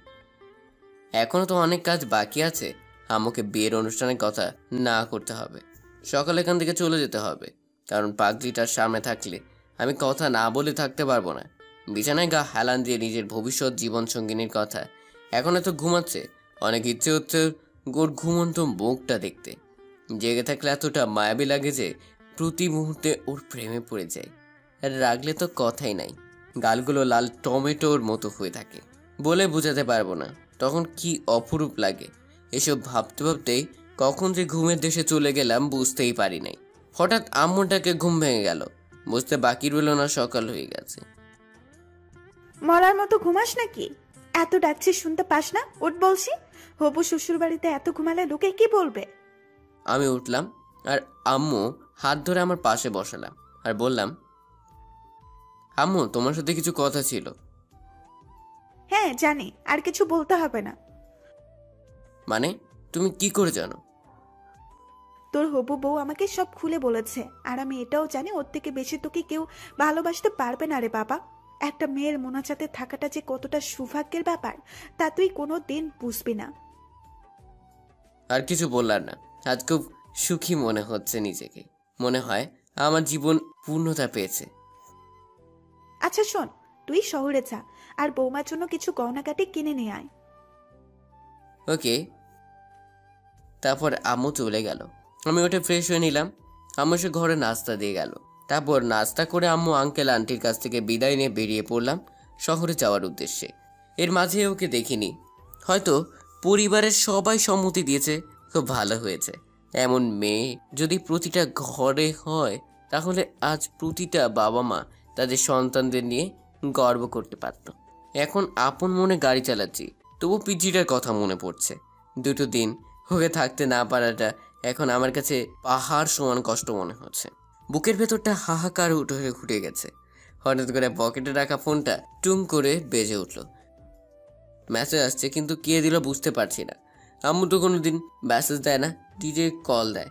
এখনো তো অনেক কাজ বাকি আছে। আমাকে বিয়ের অনুষ্ঠানের কথা না করতে হবে, সকালে এখান থেকে চলে যেতে হবে, কারণ পাগলিটার সামনে থাকলে আমি কথা না বলে থাকতে পারবো না। বিছানায় গা হেলান দিয়ে নিজের ভবিষ্যৎ জীবন সঙ্গিনীর কথা এখন এত ঘুমাচ্ছে, অনেক ইচ্ছে হচ্ছে গোর ঘুমন্ত মুখটা দেখতে। জেগে থাকলে এতটা মায়াবী লাগে যে প্রতি মুহূর্তে ওর প্রেমে পড়ে যায়। আর রাগলে তো কথাই নাই, গালগুলো লাল টমেটোর মতো হয়ে থাকে, বলে বোঝাতে পারবো না তখন কি অপরূপ লাগে। এসব ভাবতে ভাবতেই কখন যে ঘুমের দেশে চলে গেলাম বুঝতেই পারি নাই। হঠাৎ আম্মুটাকে ঘুম ভেঙে গেল, বুঝতে বাকি রইল না সকাল হয়ে গেছে। মরার মতো ঘুমাস নাকি? এত ডাকছি শুনতে পাস না? উঠ বলছি। হবু শ্বশুর বাড়িতে এত ঘুমালে লোকে কি বলবে? আমি উঠলাম আর আম্মু হাত ধরে আমার পাশে বসালাম আর বললাম, আম্মু তোমার সাথে কিছু কথা ছিল। হ্যাঁ জানি, আর কিছু বলতে হবে না। মানে তুমি কি করে জানো? তোর হবু বউ আমাকে সব খুলে বলেছে, আর আমি এটাও জানি ওর থেকে বেশি তোকে কেউ ভালোবাসতে পারবে না রে বাবা। একটা মেয়ের মোনাজাতে থাকাটা যে কতটা সৌভাগ্যের ব্যাপার তা তুই কোনো দিন বুঝবি না। আর কিছু বললার না। আজ খুব সুখী মনে হচ্ছে নিজেকে, মনে হয় আমার জীবন পূর্ণতা পেয়েছে। আচ্ছা শোন, তুই শহরে যা আর বৌমার জন্য কিছু গয়নাগাটি কিনে নিয়ে আয়। ওকে। তারপর আম্মু চলে গেল। আমি উঠে ফ্রেশ হয়ে নিলাম। আম্মু এসে ঘরে নাস্তা দিয়ে গেল। তারপর নাস্তা করে আম্মু আঙ্কেল আন্টির কাছ থেকে বিদায় নিয়ে বেরিয়ে পড়লাম শহরে যাওয়ার উদ্দেশ্যে। এর মাঝে ওকে দেখিনি, হয়তো পরিবারের সবাই সম্মতি দিয়েছে। খুব ভালো হয়েছে। এমন মেয়ে যদি প্রতিটা ঘরে হয় তাহলে আজ প্রতিটা বাবা মা তাদের সন্তানদের নিয়ে গর্ব করতে পারত। এখন আপন মনে গাড়ি চালাচ্ছি, তবু পিজিটার কথা মনে পড়ছে। 2 দিন ওকে থাকতে না পারাটা এখন আমার কাছে পাহাড় সমান কষ্ট মনে হচ্ছে। বুকের ভেতরটা হাহাকার উঠে ঘুটে গেছে। হঠাৎ করে পকেটে রাখা ফোনটা টুং করে বেজে উঠল। মেসেজ আসছে, কিন্তু কে দিল বুঝতে পারছি না। আম্মু তো কোনোদিন মেসেজ দেয় না, ডিরেক্ট কল দেয়।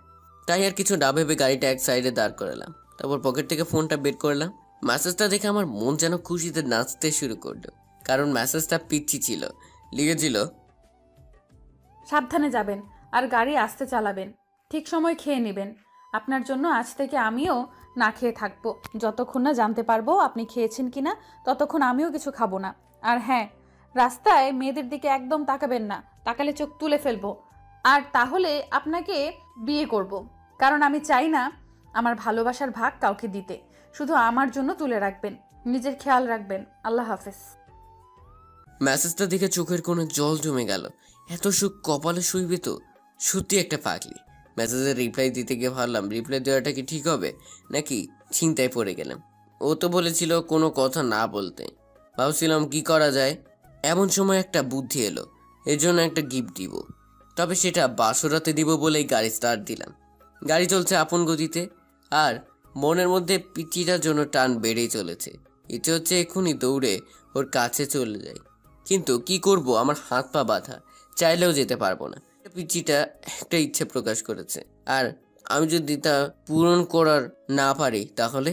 তাই আর কিছু না ভেবে গাড়িটা এক সাইডে দাঁড় করালাম। তারপর পকেট থেকে ফোনটা বের করলাম। মেসেজটা দেখে আমার মন যেন খুশিতে নাচতে শুরু করলো, কারণ মেসেজটা পিচ্ছি ছিল। লিখেছিল, সাবধানে যাবেন আর গাড়ি আস্তে চালাবেন, ঠিক সময় খেয়ে নেবেন। আপনার জন্য আজ থেকে আমিও না খেয়ে থাকবো। যতক্ষণ না জানতে পারবো আপনি খেয়েছেন কিনা ততক্ষণ আমিও কিছু খাবো না। আর হ্যাঁ, রাস্তায় মেয়েদের দিকে একদম তাকাবেন না, তাকালে চোখ তুলে ফেলবো। আর তাহলে আপনাকে বিয়ে করব, কারণ আমি চাই না আমার ভালোবাসার ভাগ কাউকে দিতে। শুধু আমার জন্য তুলে রাখবেন। নিজের খেয়াল রাখবেন। আল্লাহ হাফেজ। মেসেজটা দেখে চোখের কোনো জল জমে গেল। এত সুখ কপালে শুইবে তো? সত্যি একটা পাগলি। মেসেজের রিপ্লাই দিতে গিয়ে ভাবলাম রিপ্লাই দেওয়াটা কি ঠিক হবে নাকি চিন্তায় পড়ে গেলাম। ও তো বলেছিল কোনো কথা না বলতে। ভাবছিলাম কি করা যায়। এমন সময় একটা বুদ্ধি এলো, এর জন্য একটা গিফট দিব। তবে সেটা বাসরাতে দিব বলেই গাড়ি স্টার্ট দিলাম। গাড়ি চলছে আপন গতিতে, আর মনের মধ্যে পিচিটার জন্য টান বেড়েই চলেছে। ইচ্ছে হচ্ছে এক্ষুনি দৌড়ে ওর কাছে চলে যাই, কিন্তু কি করব, আমার হাত পা বাঁধা, চাইলেও যেতে পারবো না। পিচিটা একটা ইচ্ছে প্রকাশ করেছে, আর আমি যদি তা পূরণ করার না পারি তাহলে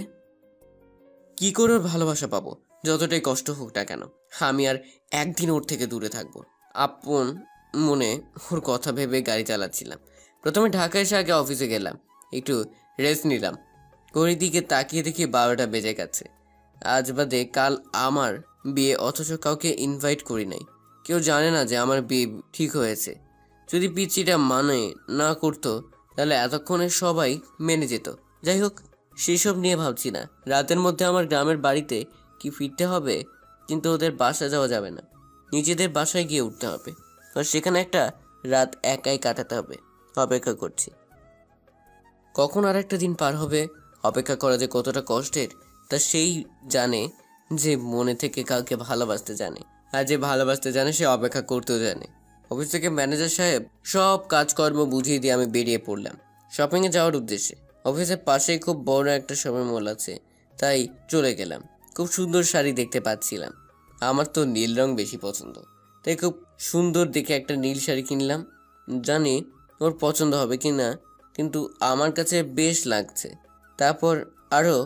কি করে ওর ভালোবাসা পাবো? যতটাই কষ্ট হোক না কেন, আমি আর একদিন ওর থেকে দূরে থাকবো। আপন মনে ওর কথা ভেবে গাড়ি চালাচ্ছিলাম। প্রথমে ঢাকায় এসে আগে অফিসে গেলাম, একটু রেস্ট নিলাম। ঘড়ির দিকে তাকিয়ে দেখি 12টা বেজে গেছে। আজ বাদে কাল আমার বিয়ে, অথচ কাউকে ইনভাইট করি নাই। কেউ জানে না যে আমার বিয়ে ঠিক হয়েছে। যদি পিচিটা মানে না করতো তাহলে এতক্ষণে সবাই মেনে যেত। যাই হোক, সেসব নিয়ে ভাবছি না। রাতের মধ্যে আমার গ্রামের বাড়িতে কি ফিরতে হবে, কিন্তু ওদের বাসা যাওয়া যাবে না, নিজেদের বাসায় গিয়ে উঠতে হবে, আর সেখানে একটা রাত একাই কাটাতে হবে। অপেক্ষা করছি কখন আর একটা দিন পার হবে। অপেক্ষা করা যে কতটা কষ্টের তা সেই জানে যে মনে থেকে কাউকে ভালোবাসতে জানে, আর যে ভালোবাসতে জানে সে অপেক্ষা করতেও জানে। অফিস থেকে ম্যানেজার সাহেব সব কাজকর্ম বুঝিয়ে দিয়ে আমি বেরিয়ে পড়লাম শপিংয়ে যাওয়ার উদ্দেশ্যে। অফিসের পাশেই খুব বড় একটা শপিং মল আছে, তাই চলে গেলাম। খুব সুন্দর শাড়ি দেখতে পাচ্ছিলাম। আমার তো নীল রং বেশি পছন্দ, তাই খুব সুন্দর দেখে একটা নীল শাড়ি কিনলাম। জানি ওর পছন্দ হবে কি না, কিন্তু আমার কাছে বেশ লাগছে। তারপর আরও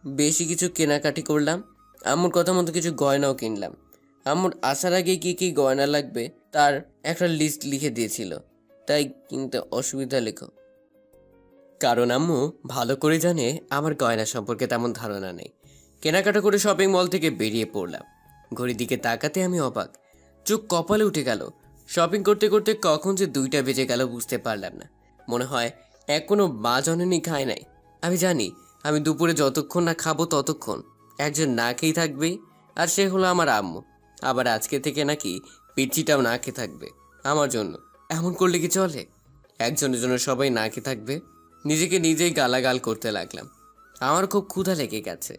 বেশি কিছু কেনাকাটি করলাম। আম্মুর কথা মতো কিছু গয়নাও কিনলাম। আম্মুর আসার আগে কি কি গয়না লাগবে তার একটা লিস্ট লিখে দিয়েছিল, তাই কিনতে অসুবিধা লেখো, কারণ আম্মু ভালো করে জানে আমার গয়না সম্পর্কে তেমন ধারণা নেই। কেনাকাটা করে শপিং মল থেকে বেরিয়ে পড়লাম। ঘড়ির দিকে তাকাতে আমি অবাক, চোখ কপালে উঠে গেল। শপিং করতে করতে কখন যে 2টা বেজে গেল বুঝতে পারলাম না। মনে হয় এখনো মা জননী খায় নাই। আমি জানি আমি দুপুরে যতক্ষণ না খাবো ততক্ষণ একজন না খেয়ে থাকবেই, আর সে হলো আমার আম্মু। আবার আজকে থেকে নাকি পিচিটাও না খেয়ে থাকবে আমার জন্য। এমন করলে কি চলে? একজনের জন্য সবাই না খেয়ে থাকবে। নিজেকে নিজেই গালাগাল করতে লাগলাম। আমার খুব ক্ষুধা লেগে গেছে,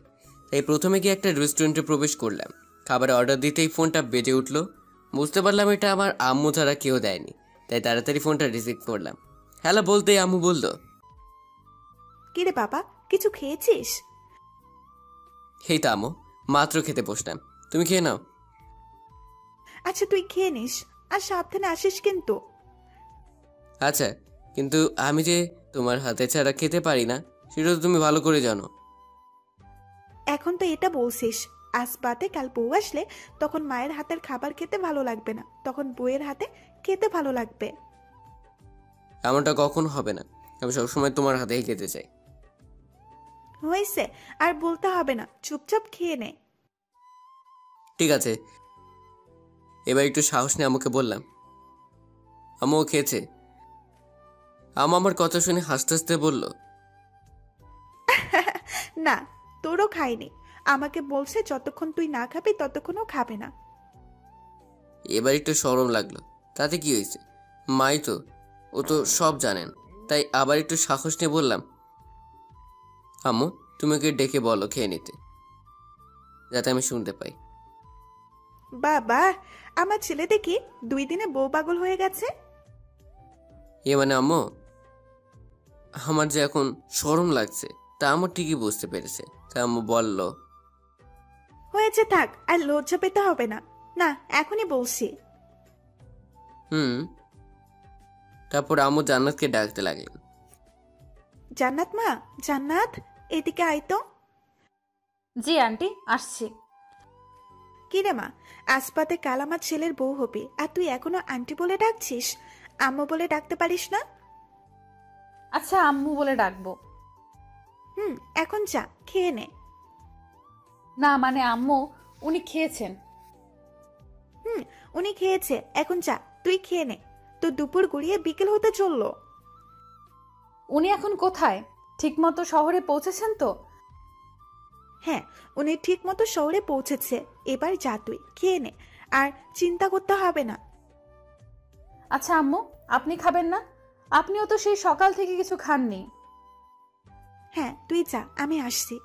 তাই প্রথমে গিয়ে একটা রেস্টুরেন্টে প্রবেশ করলাম। খাবারের অর্ডার দিতেই ফোনটা বেজে উঠলো। বুঝতে পারলাম এটা আমার আম্মু ছাড়া কেউ দেয়নি, তাই তাড়াতাড়ি ফোনটা রিসিভ করলাম। হ্যালো বলতেই আম্মু বলল, কিরে বাবা, কিছু খেয়েছিস? হেই তো আম্মু, মাত্র খেতে বসলাম, তুমি খেয়ে নাও। আচ্ছা তুই খেয়ে নিস, আর সাবধানে আসিস কিন্তু। আচ্ছা, কিন্তু আমি যে তোমার হাতে ছাড়া খেতে পারি না সেটা তো তুমি ভালো করে জানো। এখন তো এটা বলছিস, আজ বাদে কাল বউ আসলে তখন মায়ের হাতের খাবার খেতে ভালো লাগবে না, তখন বউয়ের হাতে খেতে ভালো লাগবে। এমনটা কখনো হবে না, আমি সবসময় তোমার হাতেই খেতে চাই। হয়েছে, আর বলতে হবে না, চুপচাপ খেয়ে নে। ঠিক আছে। এবার একটু সাহস নিয়ে আম্মুকে বললাম, আম্মু খেয়েছে। আম্মু আমার কথা শুনে হাসতে হাসতে বলল, না, তোরও খাইনি। আমাকে বলছে যতক্ষণ তুই না খাবি ততক্ষণও খাবে না। এবার একটু শরম লাগলো, তাতে কি হয়েছে, মাই তো, ও তো সব জানেন। তাই আবার একটু সাহস নিয়ে বললাম, আম্মু তুমি ওকে ডেকে বলো খেয়ে নিতে, যাতে আমি শুনতে পাই। বাবা, আমার ছেলে দেখি 2 দিনে বউ পাগল হয়ে গেছে। এ মানে আম্মু, আমার যে এখন শরম লাগছে তা আমার ঠিকই বুঝতে পেরেছে। তা আম্মু বলল, হয়েছে, থাক, আর লজ্জা পেতে হবে না। না, এখনই বলছি। তারপর আম্মু জান্নাতকে ডাকতে লাগলেন। জান্নাত মা, জান্নাত, এদিকে আয় তো। জি আন্টি, আসছি। কিরে মা, আসপাতে কাল আমার ছেলের বউ হবি, আর তুই এখনো আন্টি বলে ডাকছিস? আম্মু বলে ডাকতে পারিস না? আচ্ছা আম্মু বলে ডাকবো। এখন যা, খেয়ে নে। না মানে আম্মু, উনি খেয়েছেন। উনি খেয়েছে, এখন যা, তুই খেয়ে নে। তো দুপুর গড়িয়ে বিকেল হতে চললো। উনি এখন কোথায়? ঠিকমতো শহরে পৌঁছেছেন তো? হ্যাঁ, উনি ঠিক মতো শহরে পৌঁছেছে। এবার যা, তুই খেয়ে নে, আর চিন্তা করতে হবে না। আচ্ছা আম্মু, আপনি খাবেন না? আপনিও তো সেই সকাল থেকে কিছু খাননি। হ্যাঁ তুই যা, আমি আসছি।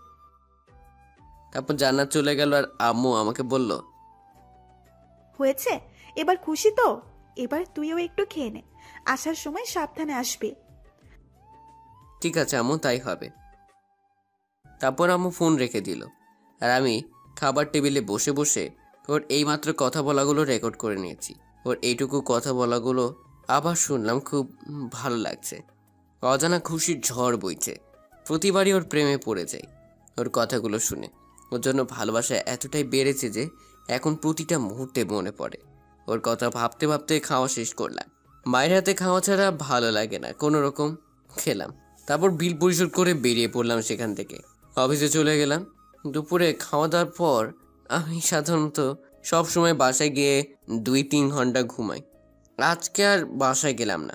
তারপর জান্নাত চলে গেল আর আম্মু আমাকে বলল, হয়েছে, এবার খুশি তো? এবার তুইও একটু খেয়ে নে, আসার সময় সাবধানে আসবি। ঠিক আছে আম্মু, তাই হবে। তারপর আম্মু ফোন রেখে দিল আর আমি খাবার টেবিলে বসে বসে ওর এইমাত্র কথা বলাগুলো রেকর্ড করে নিয়েছি। ওর এইটুকু কথা বলাগুলো আবার শুনলাম, খুব ভালো লাগছে। অজানা খুশির ঝড় বইছে। প্রতিবারই ওর প্রেমে পড়ে যাই ওর কথাগুলো শুনে। ওর জন্য ভালোবাসা এতটাই বেড়েছে যে এখন প্রতিটা মুহূর্তে মনে পড়ে। ওর কথা ভাবতে ভাবতে খাওয়া শেষ করলাম। মায়ের হাতে খাওয়া ছাড়া ভালো লাগে না, কোনো রকম খেলাম। তারপর বিল পরিশোধ করে বেরিয়ে পড়লাম সেখান থেকে। অফিসে চলে গেলাম। দুপুরে খাওয়া দাওয়ার পর আমি সাধারণত সব সময় বাসায় গিয়ে 2-3 ঘন্টা ঘুমাই। আজকে আর বাসায় গেলাম না।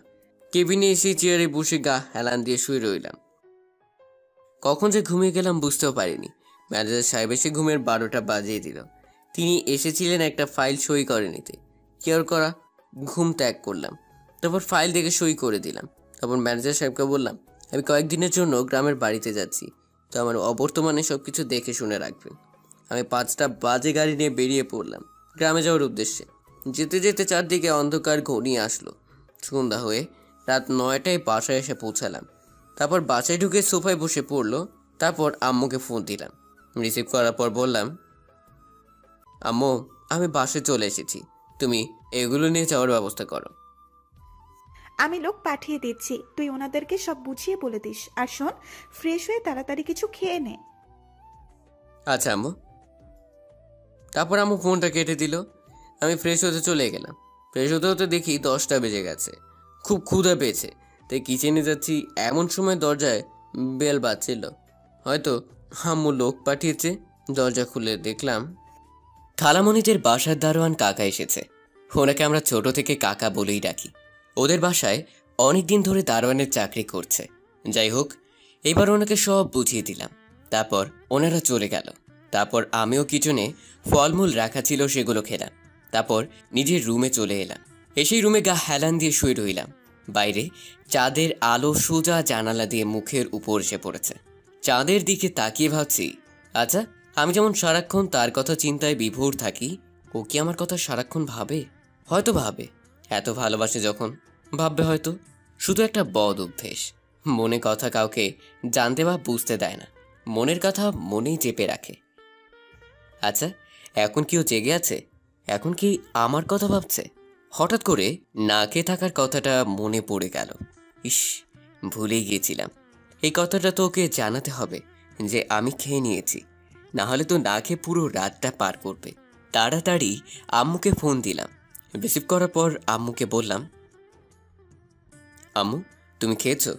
কেবিনে এসে চেয়ারে বসে গা হেলান দিয়ে শুয়ে রইলাম। কখন যে ঘুমিয়ে গেলাম বুঝতেও পারিনি। ম্যানেজার সাহেব এসে ঘুমের 12টা বাজিয়ে দিল। তিনি এসেছিলেন একটা ফাইল সই করে নিতে। কেয়ার করা ঘুম ত্যাগ করলাম। তারপর ফাইল দেখে সই করে দিলাম। তারপর ম্যানেজার সাহেবকে বললাম, আমি কয়েকদিনের জন্য গ্রামের বাড়িতে যাচ্ছি, তো আমার অবর্তমানে সব কিছু দেখে শুনে রাখবেন। আমি 5টা বাজে গাড়ি নিয়ে বেরিয়ে পড়লাম গ্রামে যাওয়ার উদ্দেশ্যে। যেতে যেতে চারদিকে অন্ধকার ঘনিয়ে আসলো। সন্ধ্যা হয়ে রাত 9টায় বাসায় এসে পৌঁছালাম। তারপর বাসায় ঢুকে সোফায় বসে পড়লো। তারপর আম্মুকে ফোন দিলাম। রিসিভ করার পর বললাম, আম্মু আমি বাসে চলে এসেছি, তুমি এগুলো নিয়ে যাওয়ার ব্যবস্থা করো। আমি লোক পাঠিয়ে দিচ্ছি, তুই ওনাদেরকে সব বুঝিয়ে বলে দিস। আর শোন, ফ্রেশ হয়ে তাড়াতাড়ি কিছু খেয়ে নে। আচ্ছা আম্মু। তারপর আম্মু ফোনটা কেটে দিল। আমি ফ্রেশ হতে চলে গেলাম। ফ্রেশ হতে হতে দেখি 10টা বেজে গেছে। খুব ক্ষুধা পেয়েছে, তাই কিচেনে যাচ্ছি। এমন সময় দরজায় বেল বাজছিল। হয়তো আম্মু লোক পাঠিয়েছে। দরজা খুলে দেখলাম খালামণিদের বাসার দারোয়ান কাকা এসেছে। ওনাকে আমরা ছোট থেকে কাকা বলেই ডাকি। ওদের বাসায় অনেকদিন ধরে দারোয়ানের চাকরি করছে। যাই হোক, এবার ওনাকে সব বুঝিয়ে দিলাম। তারপর ওনারা চলে গেল। তারপর আমিও কিচেনে ফলমূল রাখা ছিল, সেগুলো খেলাম। তারপর নিজের রুমে চলে এলাম। এসেই রুমে গা হেলান দিয়ে শুয়ে রইলাম। বাইরে চাঁদের আলো সোজা জানালা দিয়ে মুখের উপর এসে পড়েছে। চাঁদের দিকে তাকিয়ে ভাবছি, আচ্ছা আমি যেমন সারাক্ষণ তার কথা চিন্তায় বিভোর থাকি, ও কি আমার কথা সারাক্ষণ ভাবে? হয়তো ভাবে। এত ভালোবাসে যখন, ভাববে হয়তো। শুধু একটা বদ অভ্যেস, মনে কথা কাউকে জানতে বা বুঝতে দেয় না। মনের কথা মনেই চেপে রাখে। আচ্ছা এখন কি ও জেগে আছে? এখন কি আমার কথা ভাবছে? হঠাৎ করে না খেয়ে থাকার কথাটা মনে পড়ে গেল। ইস, ভুলে গিয়েছিলাম। এই কথাটা তো ওকে জানাতে হবে যে আমি খেয়ে নিয়েছি, না হলে তো না খেয়ে পুরো রাতটা পার করবে। তাড়াতাড়ি আম্মুকে ফোন দিলাম। রিসিভ করার পর আম্মুকে বললাম, আম্মু তুমি খেয়েছো?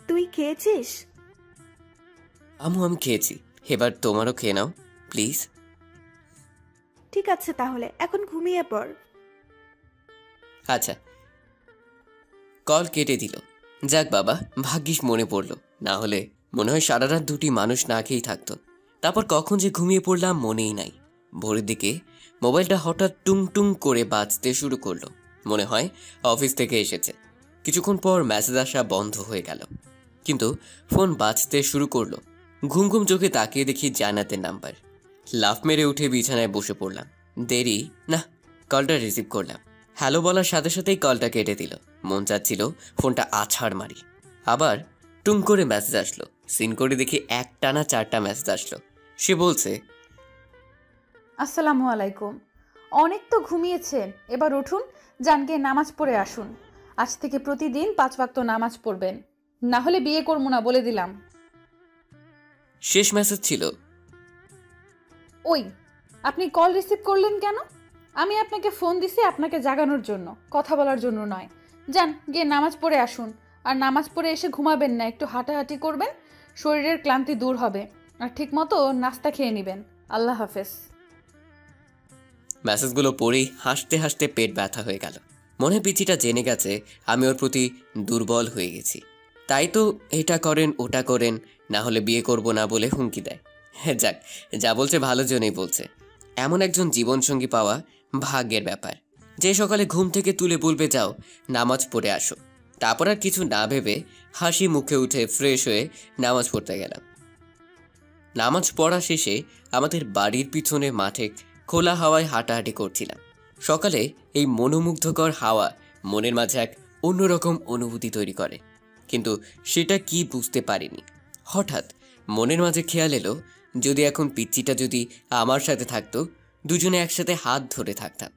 তুই খেয়েছিস? আম্মু আমি খেয়েছি, এবার তোমারও খেয়ে নাও প্লিজ। ঠিক আছে তাহলে, এখন ঘুমিয়ে পড়। আচ্ছা। কল কেটে দিল। যাক বাবা, ভাগ্যিস মনে পড়লো, না হলে মনে হয় সারা রাত 2টি মানুষ না খেয়েই থাকতো। তারপর কখন যে ঘুমিয়ে পড়লাম মনেই নাই। ভোরের দিকে মোবাইলটা হঠাৎ টুং টুং করে বাজতে শুরু করলো। মনে হয় অফিস থেকে এসেছে। কিছুক্ষণ পর মেসেজ আসা বন্ধ হয়ে গেল, কিন্তু ফোন বাজতে শুরু করলো। ঘুম ঘুম চোখে তাকিয়ে দেখি জান্নাতের নাম্বার। লাফ মেরে উঠে বিছানায় বসে পড়লাম। দেরি না, কলটা রিসিভ করলাম। হ্যালো বলার সাথে সাথেই কলটা কেটে দিল। মন চাচ্ছিল ফোনটা আছাড় মারি। আবার টুং করে মেসেজ আসলো। সিন করে দেখি একটানা 4টা মেসেজ আসলো। সে বলছে, আসসালামু আলাইকুম। অনেক তো ঘুমিয়েছেন, এবার উঠুন, যান গিয়ে নামাজ পড়ে আসুন। আজ থেকে প্রতিদিন 5 ওয়াক্ত নামাজ পড়বেন, না হলে বিয়ে করবো না বলে দিলাম। শেষ মেসেজ ছিল, ওই আপনি কল রিসিভ করলেন কেন? আমি আপনাকে ফোন দিছি আপনাকে জাগানোর জন্য, কথা বলার জন্য নয়। যান গিয়ে নামাজ পড়ে আসুন। আর নামাজ পড়ে এসে ঘুমাবেন না, একটু হাঁটাহাঁটি করবেন, শরীরের ক্লান্তি দূর হবে। আর ঠিকমতো নাস্তা খেয়ে নেবেন। আল্লাহ হাফেজ। মেসেজগুলো পড়েই হাসতে হাসতে পেট ব্যথা হয়ে গেল। মনে পিছিটা জেনে গেছে আমি ওর প্রতি দুর্বল হয়ে গেছি। তাই তো এটা করেন ওটা করেন, না হলে বিয়ে করব না বলে হুমকি দেয়। যাক, যা বলছে ভালো জন্যই বলছে। এমন একজন জীবনসঙ্গী পাওয়া ভাগ্যের ব্যাপার, যে সকালে ঘুম থেকে তুলে বলবে যাও নামাজ পড়ে আসো। তারপর আর কিছু না ভেবে হাসি মুখে উঠে ফ্রেশ হয়ে নামাজ পড়তে গেলাম। নামাজ পড়া শেষে আমাদের বাড়ির পিছনে মাঠে খোলা হাওয়ায় হাঁটাহাঁটি করছিলাম। সকালে এই মনোমুগ্ধকর হাওয়া মনের মাঝে এক অন্যরকম অনুভূতি তৈরি করে, কিন্তু সেটা কি বুঝতে পারিনি। হঠাৎ মনের মাঝে খেয়াল এলো, যদি এখন পিচ্চিটা যদি আমার সাথে থাকতো, দুজনে একসাথে হাত ধরে থাকতাম,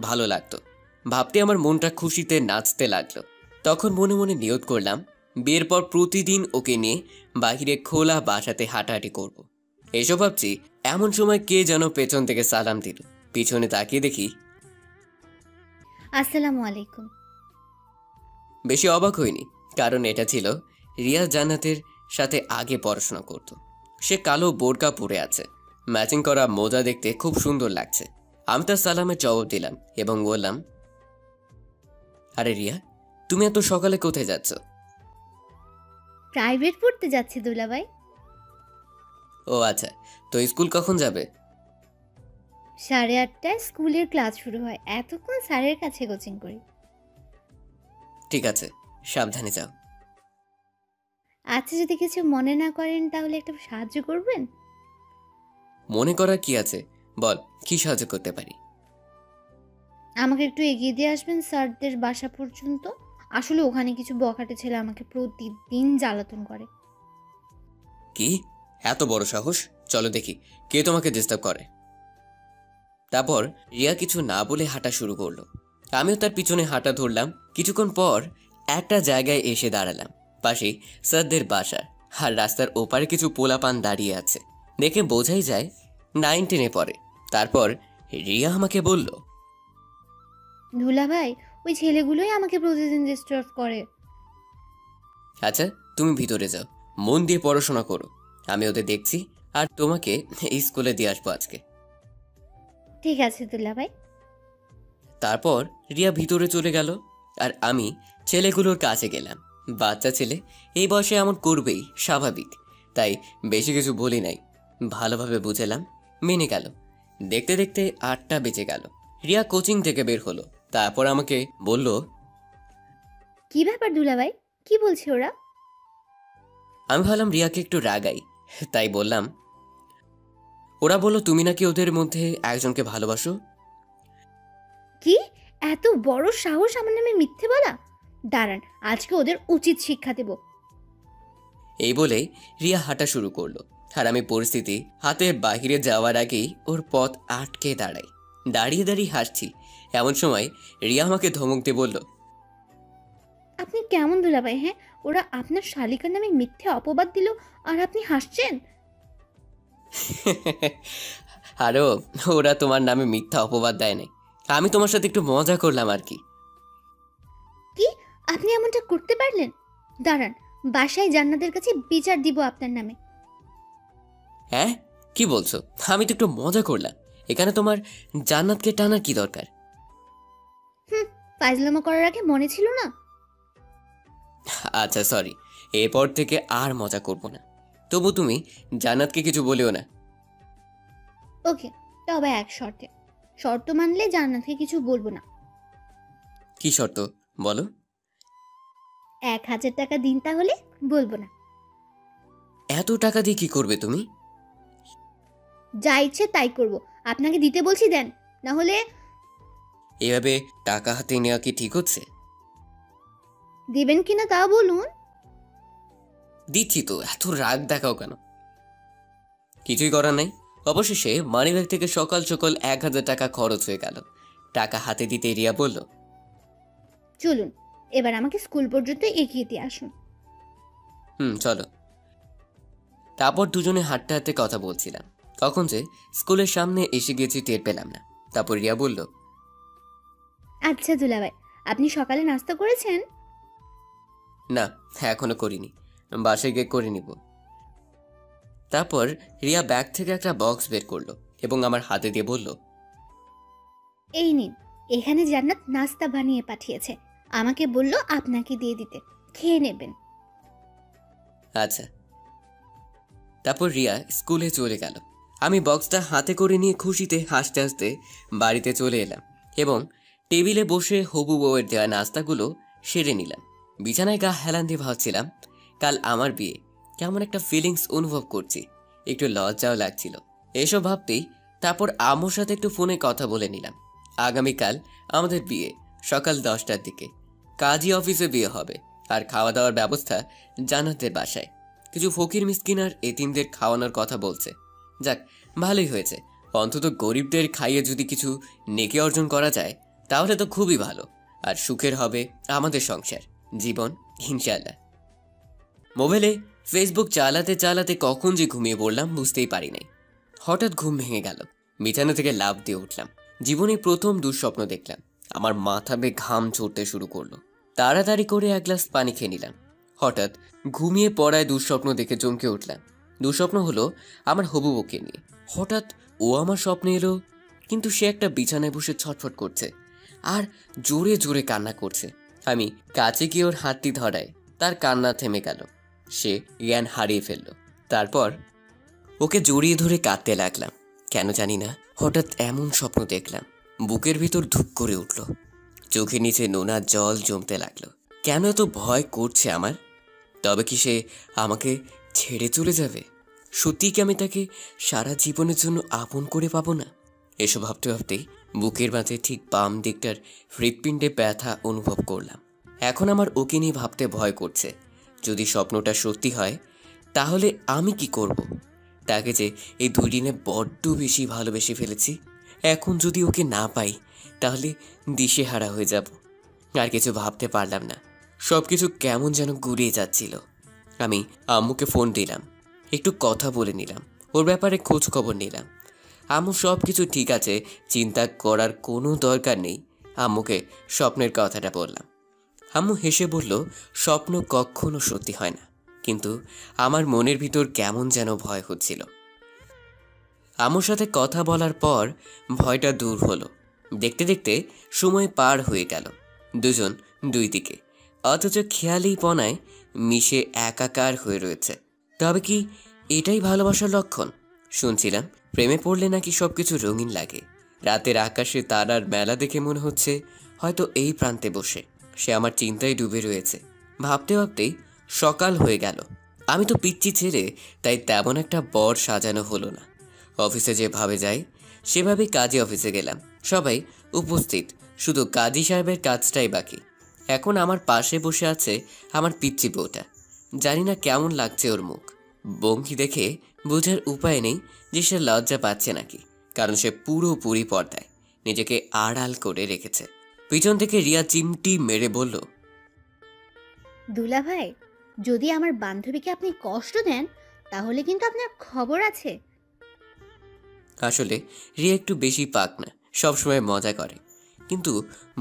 ভালো লাগতো। ভাবতে আমার মনটা খুশিতে নাচতে লাগলো। তখন মনে মনে নিয়ত করলাম, বিয়ের পর প্রতিদিন ওকে নিয়ে বাহিরে খোলা বাসাতে হাঁটাহাঁটি করব। এসব ভাবছি, এমন সময় কে যেন পেছন থেকে সালাম দিল। পিছনে তাকিয়ে দেখি, আসসালামু আলাইকুম। বেশি অবাক হইনি, কারণ এটা ছিল রিয়া জান্নাতের সাথে আগে পড়াশোনা করত। সে কালো বোরকা পরে আছে, ম্যাচিং করা মোজা দেখতে খুব সুন্দর লাগছে। আমি তার সালামের জবাব দিলাম এবং বললাম, আরে রিয়া, তুমি এত সকালে কোথায় যাচ্ছ? প্রাইভেট পড়তে যাচ্ছি দুলাভাই। ও আচ্ছা, তো স্কুল কখন যাবে? 8:30টায় স্কুলের ক্লাস শুরু হয়, এতক্ষণ স্যারের কাছে কোচিং করি। ঠিক আছে, সাবধানে যাও। আচ্ছা, যদি কিছু মনে না করেন তাহলে একটা সাহায্য করবেন? মনে করার কি আছে, বল, কি সাহায্য করতে পারি? আমাকে একটু এগিয়ে দিয়ে আসবেন স্যারদের বাসা পর্যন্ত। আসলে ওখানে কিছু বখাটে ছেলে আমাকে প্রতিদিন জ্বালাতন করে। কি এত বড় সাহস? চলো দেখি কে তোমাকে ডিস্টার্ব করে। তারপর রিয়া কিছু না বলে হাঁটা শুরু করলো। আমিও তার পিছনে হাঁটা ধরলাম। কিছুক্ষণ পর একটা জায়গায় এসে দাঁড়ালাম, পাশেই স্যারদের বাসা, আর রাস্তার ওপারে কিছু পোলাপান দাঁড়িয়ে আছে। দেখে বোঝাই যায় 9, 10-এ পড়ে। তারপর রিয়া আমাকে বলল, দুলাভাই, ওই ছেলেগুলোই আমাকে প্রতিদিন ডিস্টার্ব করে। আচ্ছা তুমি ভিতরে যাও, মন দিয়ে পড়াশোনা করো, আমি ওদের দেখছি, আর তোমাকে এই স্কুলে দিয়ে আসবো আজকে। ঠিক আছে দুলাভাই। তারপর রিয়া ভিতরে চলে গেল, আর আমি ছেলেগুলোর কাছে গেলাম। বাচ্চা ছেলে, এই বয়সে এমন করবেই, স্বাভাবিক। তাই বেশি কিছু বলি নাই, ভালোভাবে বুঝালাম, মেনে গেল। দেখতে দেখতে 8টা বেজে গেল। রিয়া কোচিং থেকে বের হলো। তারপর আমাকে বলল, কি ব্যাপার দুলাভাই, কি বলছে ওরা? আমি ভাবলাম রিয়াকে একটু রাগাই, তাই বললাম, ওরা বলল তুমি নাকি ওদের মধ্যে একজনকে ভালোবাসো। কি এত বড় সাহস আমার নামে মিথ্যে বলা! দাঁড়ান, আজকে ওদের উচিত শিক্ষা দেব। এই বলে রিয়া হাঁটা শুরু করলো, আর আমি পরিস্থিতি হাতে বাহিরে যাওয়ার আগেই ওর পথ আটকে দাঁড়াই। দাঁড়িয়ে দাঁড়িয়ে হাসছি। এমন সময় রিয়া আমাকে ধমক দিয়ে বলল, আপনি কেমন দুলাভাই? হ্যাঁ, ওরা আপনার শালিকার নামে মিথ্যে অপবাদ দিল আর আপনি হাসছেন। আরো ওরা তোমার নামে মিথ্যা অপবাদ দেয় নাই, আমি তোমার সাথে একটু মজা করলাম আর কি। কি, আপনি এমনটা করতে পারলেন? দাঁড়ান, বাসায় জান্নাতের কাছে বিচার দিব আপনার নামে। হ্যাঁ, কি বলছো? আমি তো একটু মজা করলাম, এখানে তোমার জান্নাতকে টানার কি দরকার? ফাজলামো করার আগে মনে ছিল না? আচ্ছা সরি, এরপর থেকে আর মজা করব না। তবু তুমি জান্নাতকে কিছু বলিও না। ওকে, তবে এক শর্তে। শর্ত মানলে জান্নাতকে কিছু বলবো না। কি শর্ত বলো? 1000 টাকা দিন, তাহলে বলবো না। এত টাকা দিয়ে কি করবে তুমি? যা ইচ্ছে তাই করব। আপনাকে দিতে বলছি, দেন, না হলে। এভাবে টাকা হাতে নেওয়া কি ঠিক হচ্ছে? দিবেন কিনা তা বলুন। দিচ্ছি তো, এত রাগ দেখাও কেন? কিছুই করার নাই। অবশেষে মানিব্যাগ থেকে সকাল সকাল 1000 টাকা খরচ হয়ে গেল। টাকা হাতে দিতে রিয়া বলল, চলুন, এবার আমাকে স্কুল পর্যন্ত এগিয়ে দিয়ে আসুন। চলো। তারপর দুজনে হাঁটতে হাঁটতে কথা বলছিলাম, কখন যে স্কুলের সামনে এসে গেছি টের পেলাম না। তারপর রিয়া বলল, আচ্ছা দুলাভাই, আপনি সকালে নাস্তা করেছেন? না, এখনো করিনি, বাসায় গিয়ে করে নিব। তারপর রিয়া ব্যাগ থেকে একটা বক্স বের করলো এবং আমার হাতে দিয়ে বলল, এই নিন, এখানে জান্নাত নাস্তা বানিয়ে পাঠিয়েছে। আমাকে বলল আপনাকে দিয়ে দিতে, খেয়ে নেবেন। আচ্ছা। তারপর রিয়া স্কুলে চলে গেল। আমি বক্সটা হাতে করে নিয়ে খুশিতে হাসতে হাসতে বাড়িতে চলে এলাম এবং টেবিলে বসে হবু বউয়ের দেওয়া নাস্তাগুলো সেরে নিলাম। বিছানায় গা হেলান দিয়ে ভাবছিলাম কাল আমার বিয়ে, কেমন একটা ফিলিংস অনুভব করছি, একটু লজ্জাও লাগছিল। এসব ভাবতেই তারপর আম্মুর সাথে একটু ফোনে কথা বলে নিলাম। আগামীকাল আমাদের বিয়ে, সকাল 10টার দিকে। কাজী অফিসে বিয়ে হবে, আর খাওয়া দাওয়ার ব্যবস্থা জান্নাতের বাসায়। কিছু ফকির মিসকিন আর এতিমদের খাওয়ানোর কথা বলছে। যাক, ভালোই হয়েছে। অন্তত গরিবদের খাইয়ে যদি কিছু নেকি অর্জন করা যায় তাহলে তো খুবই ভালো। আর সুখের হবে আমাদের সংসার, জীবন, ইনশাআল্লাহ। মোবাইলে ফেসবুক চালাতে চালাতে কখন যে ঘুমিয়ে পড়লাম বুঝতেই পারি নাই। হঠাৎ ঘুম ভেঙে গেল, বিছানা থেকে লাফ দিয়ে উঠলাম। জীবনে প্রথম দুঃস্বপ্ন দেখলাম। আমার মাথা বেয়ে ঘাম ঝরতে শুরু করলো। তাড়াতাড়ি করে এক গ্লাস পানি খেয়ে নিলাম। হঠাৎ ঘুমিয়ে পড়ায় দুঃস্বপ্ন দেখে চমকে উঠলাম। দুঃস্বপ্ন হলো আমার হবু বউকে নিয়ে। হঠাৎ ও আমার স্বপ্নে এলো, কিন্তু সে একটা বিছানায় বসে ছটফট করছে আর জোরে জোরে কান্না করছে। আমি কাছে গিয়ে ওর হাতটি ধরায় তার কান্না থেমে গেল। সে জ্ঞান হারিয়ে ফেলল। তারপর ওকে জড়িয়ে ধরে কাঁদতে লাগলাম। কেন জানি না হঠাৎ এমন স্বপ্ন দেখলাম, বুকের ভিতর ধুপ করে উঠল, চোখের নিচে নোনা জল জমতে লাগলো। কেন এত ভয় করছে আমার? তবে কি সে আমাকে ছেড়ে চলে যাবে? সত্যি কি আমি তাকে সারা জীবনের জন্য আপন করে পাবো না? এসব ভাবতে ভাবতেই বুকের মাঝে ঠিক বাম দিকটার হৃৎপিণ্ডে ব্যথা অনুভব করলাম। এখন আমার ওকে নিয়ে ভাবতে ভয় করছে। যদি স্বপ্নটা সত্যি হয় তাহলে আমি কি করব? তাকে যে এই 2 দিনে বড্ড বেশি ভালোবেসে ফেলেছি। এখন যদি ওকে না পাই তাহলে দিশেহারা হয়ে যাব। আর কিছু ভাবতে পারলাম না। সব কিছু কেমন যেন গুলিয়ে যাচ্ছিল। আমি আম্মুকে ফোন দিলাম, একটু কথা বলে নিলাম, ওর ব্যাপারে খোঁজ খবর নিলাম। আম্মু সব কিছু ঠিক আছে, চিন্তা করার কোনো দরকার নেই। আম্মুকে স্বপ্নের কথাটা বললাম। আম্মু হেসে বলল, স্বপ্ন কখনো সত্যি হয় না। কিন্তু আমার মনের ভিতর কেমন যেন ভয় হচ্ছিল। আম্মুর সাথে কথা বলার পর ভয়টা দূর হলো। দেখতে দেখতে সময় পার হয়ে গেল। দুজন দুই দিকে, অথচ খেয়ালি পনায় মিশে একাকার হয়ে রয়েছে। তবে কি এটাই ভালোবাসার লক্ষণ? শুনছিলাম প্রেমে পড়লে নাকি সবকিছু রঙিন লাগে। রাতের আকাশে তারার মেলা দেখে মনে হচ্ছে হয়তো এই প্রান্তে বসে সে আমার চিন্তায় ডুবে রয়েছে। ভাবতে ভাবতেই সকাল হয়ে গেল। আমি তো পিচ্চি ছেলে, তাই তেমন একটা বর সাজানো হলো না। অফিসে যেভাবে যাই সেভাবেই কাজী অফিসে গেলাম। সবাই উপস্থিত, শুধু কাজী সাহেবের কাজটাই বাকি। এখন আমার পাশে বসে আছে আমার পিচ্চি বউটা। জানি না কেমন লাগছে ওর মুখ। ভঙ্গি দেখে বোঝার উপায় নেই যে সে লজ্জা পাচ্ছে নাকি, কারণ সে পুরোপুরি পর্দায় নিজেকে আড়াল করে রেখেছে। পিছন থেকে রিয়া চিমটি মেরে বলল, দুলা ভাই, যদি আমার বান্ধবীকে আপনি কষ্ট দেন তাহলে কিন্তু আপনার খবর আছে। আসলে রিয়া একটু বেশি পাক না, সবসময় মজা করে, কিন্তু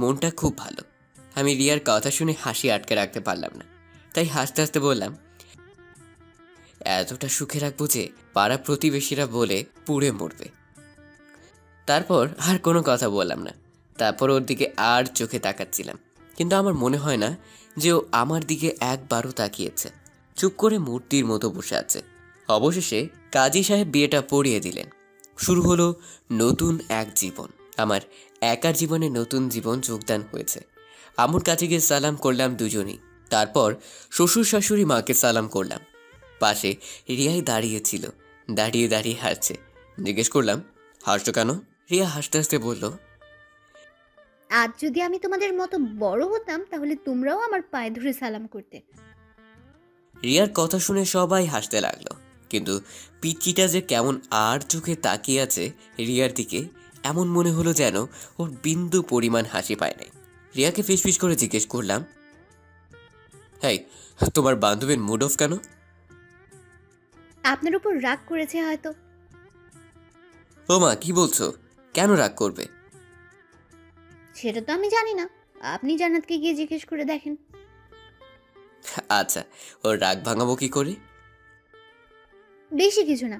মনটা খুব ভালো। আমি রিয়ার কথা শুনে হাসি আটকে রাখতে পারলাম না, তাই হাসতে হাসতে বললাম, এতটা সুখে রাখবো যে পাড়া প্রতিবেশীরা বলে পুড়ে মরবে। তারপর আর কোনো কথা বললাম না। তারপর ওর দিকে আর চোখে তাকাচ্ছিলাম, কিন্তু আমার মনে হয় না যে ও আমার দিকে একবারও তাকিয়েছে। চুপ করে মূর্তির মতো বসে আছে। অবশেষে কাজী সাহেব বিয়েটা পড়িয়ে দিলেন। শুরু হলো নতুন এক জীবন। আমার একার জীবনে নতুন জীবন যোগদান হয়েছে। আম্মুর কাছে গিয়ে সালাম করলাম দুজনেই। তারপর শ্বশুর শাশুড়ি মাকে সালাম করলাম। পাশে রিয়াই দাঁড়িয়েছিল, দাঁড়িয়ে দাঁড়িয়ে হাসছে। জিজ্ঞেস করলাম, হাসছো কেন? রিয়া হাসতে হাসতে বলল, আজ যদি আমি তোমাদের মতো বড় হতাম তাহলে তোমরাও আমার পায়ে ধরে সালাম করতে। রিয়ার কথা শুনে সবাই হাসতে লাগলো, কিন্তু পিচ্চিটা যে কেমন আর চোখে তাকিয়ে আছে রিয়ার দিকে, এমন মনে হলো যেন ওর বিন্দু পরিমাণ হাসি পায় নাই। রিয়াকে ফিসফিস করে জিজ্ঞেস করলাম, হেই, তোমার বান্ধবীর মুড অফ কেন? আপনার উপর রাগ করেছে হয়তো। ও মা, কি বলছো? কেন রাগ করবে? সেটা তো আমি জানি না, আপনি জান্নাতকে গিয়ে জিজ্ঞেস করে দেখেন। আচ্ছা, ওর রাগ ভাঙাবো কি করে? বেশি কিছু না,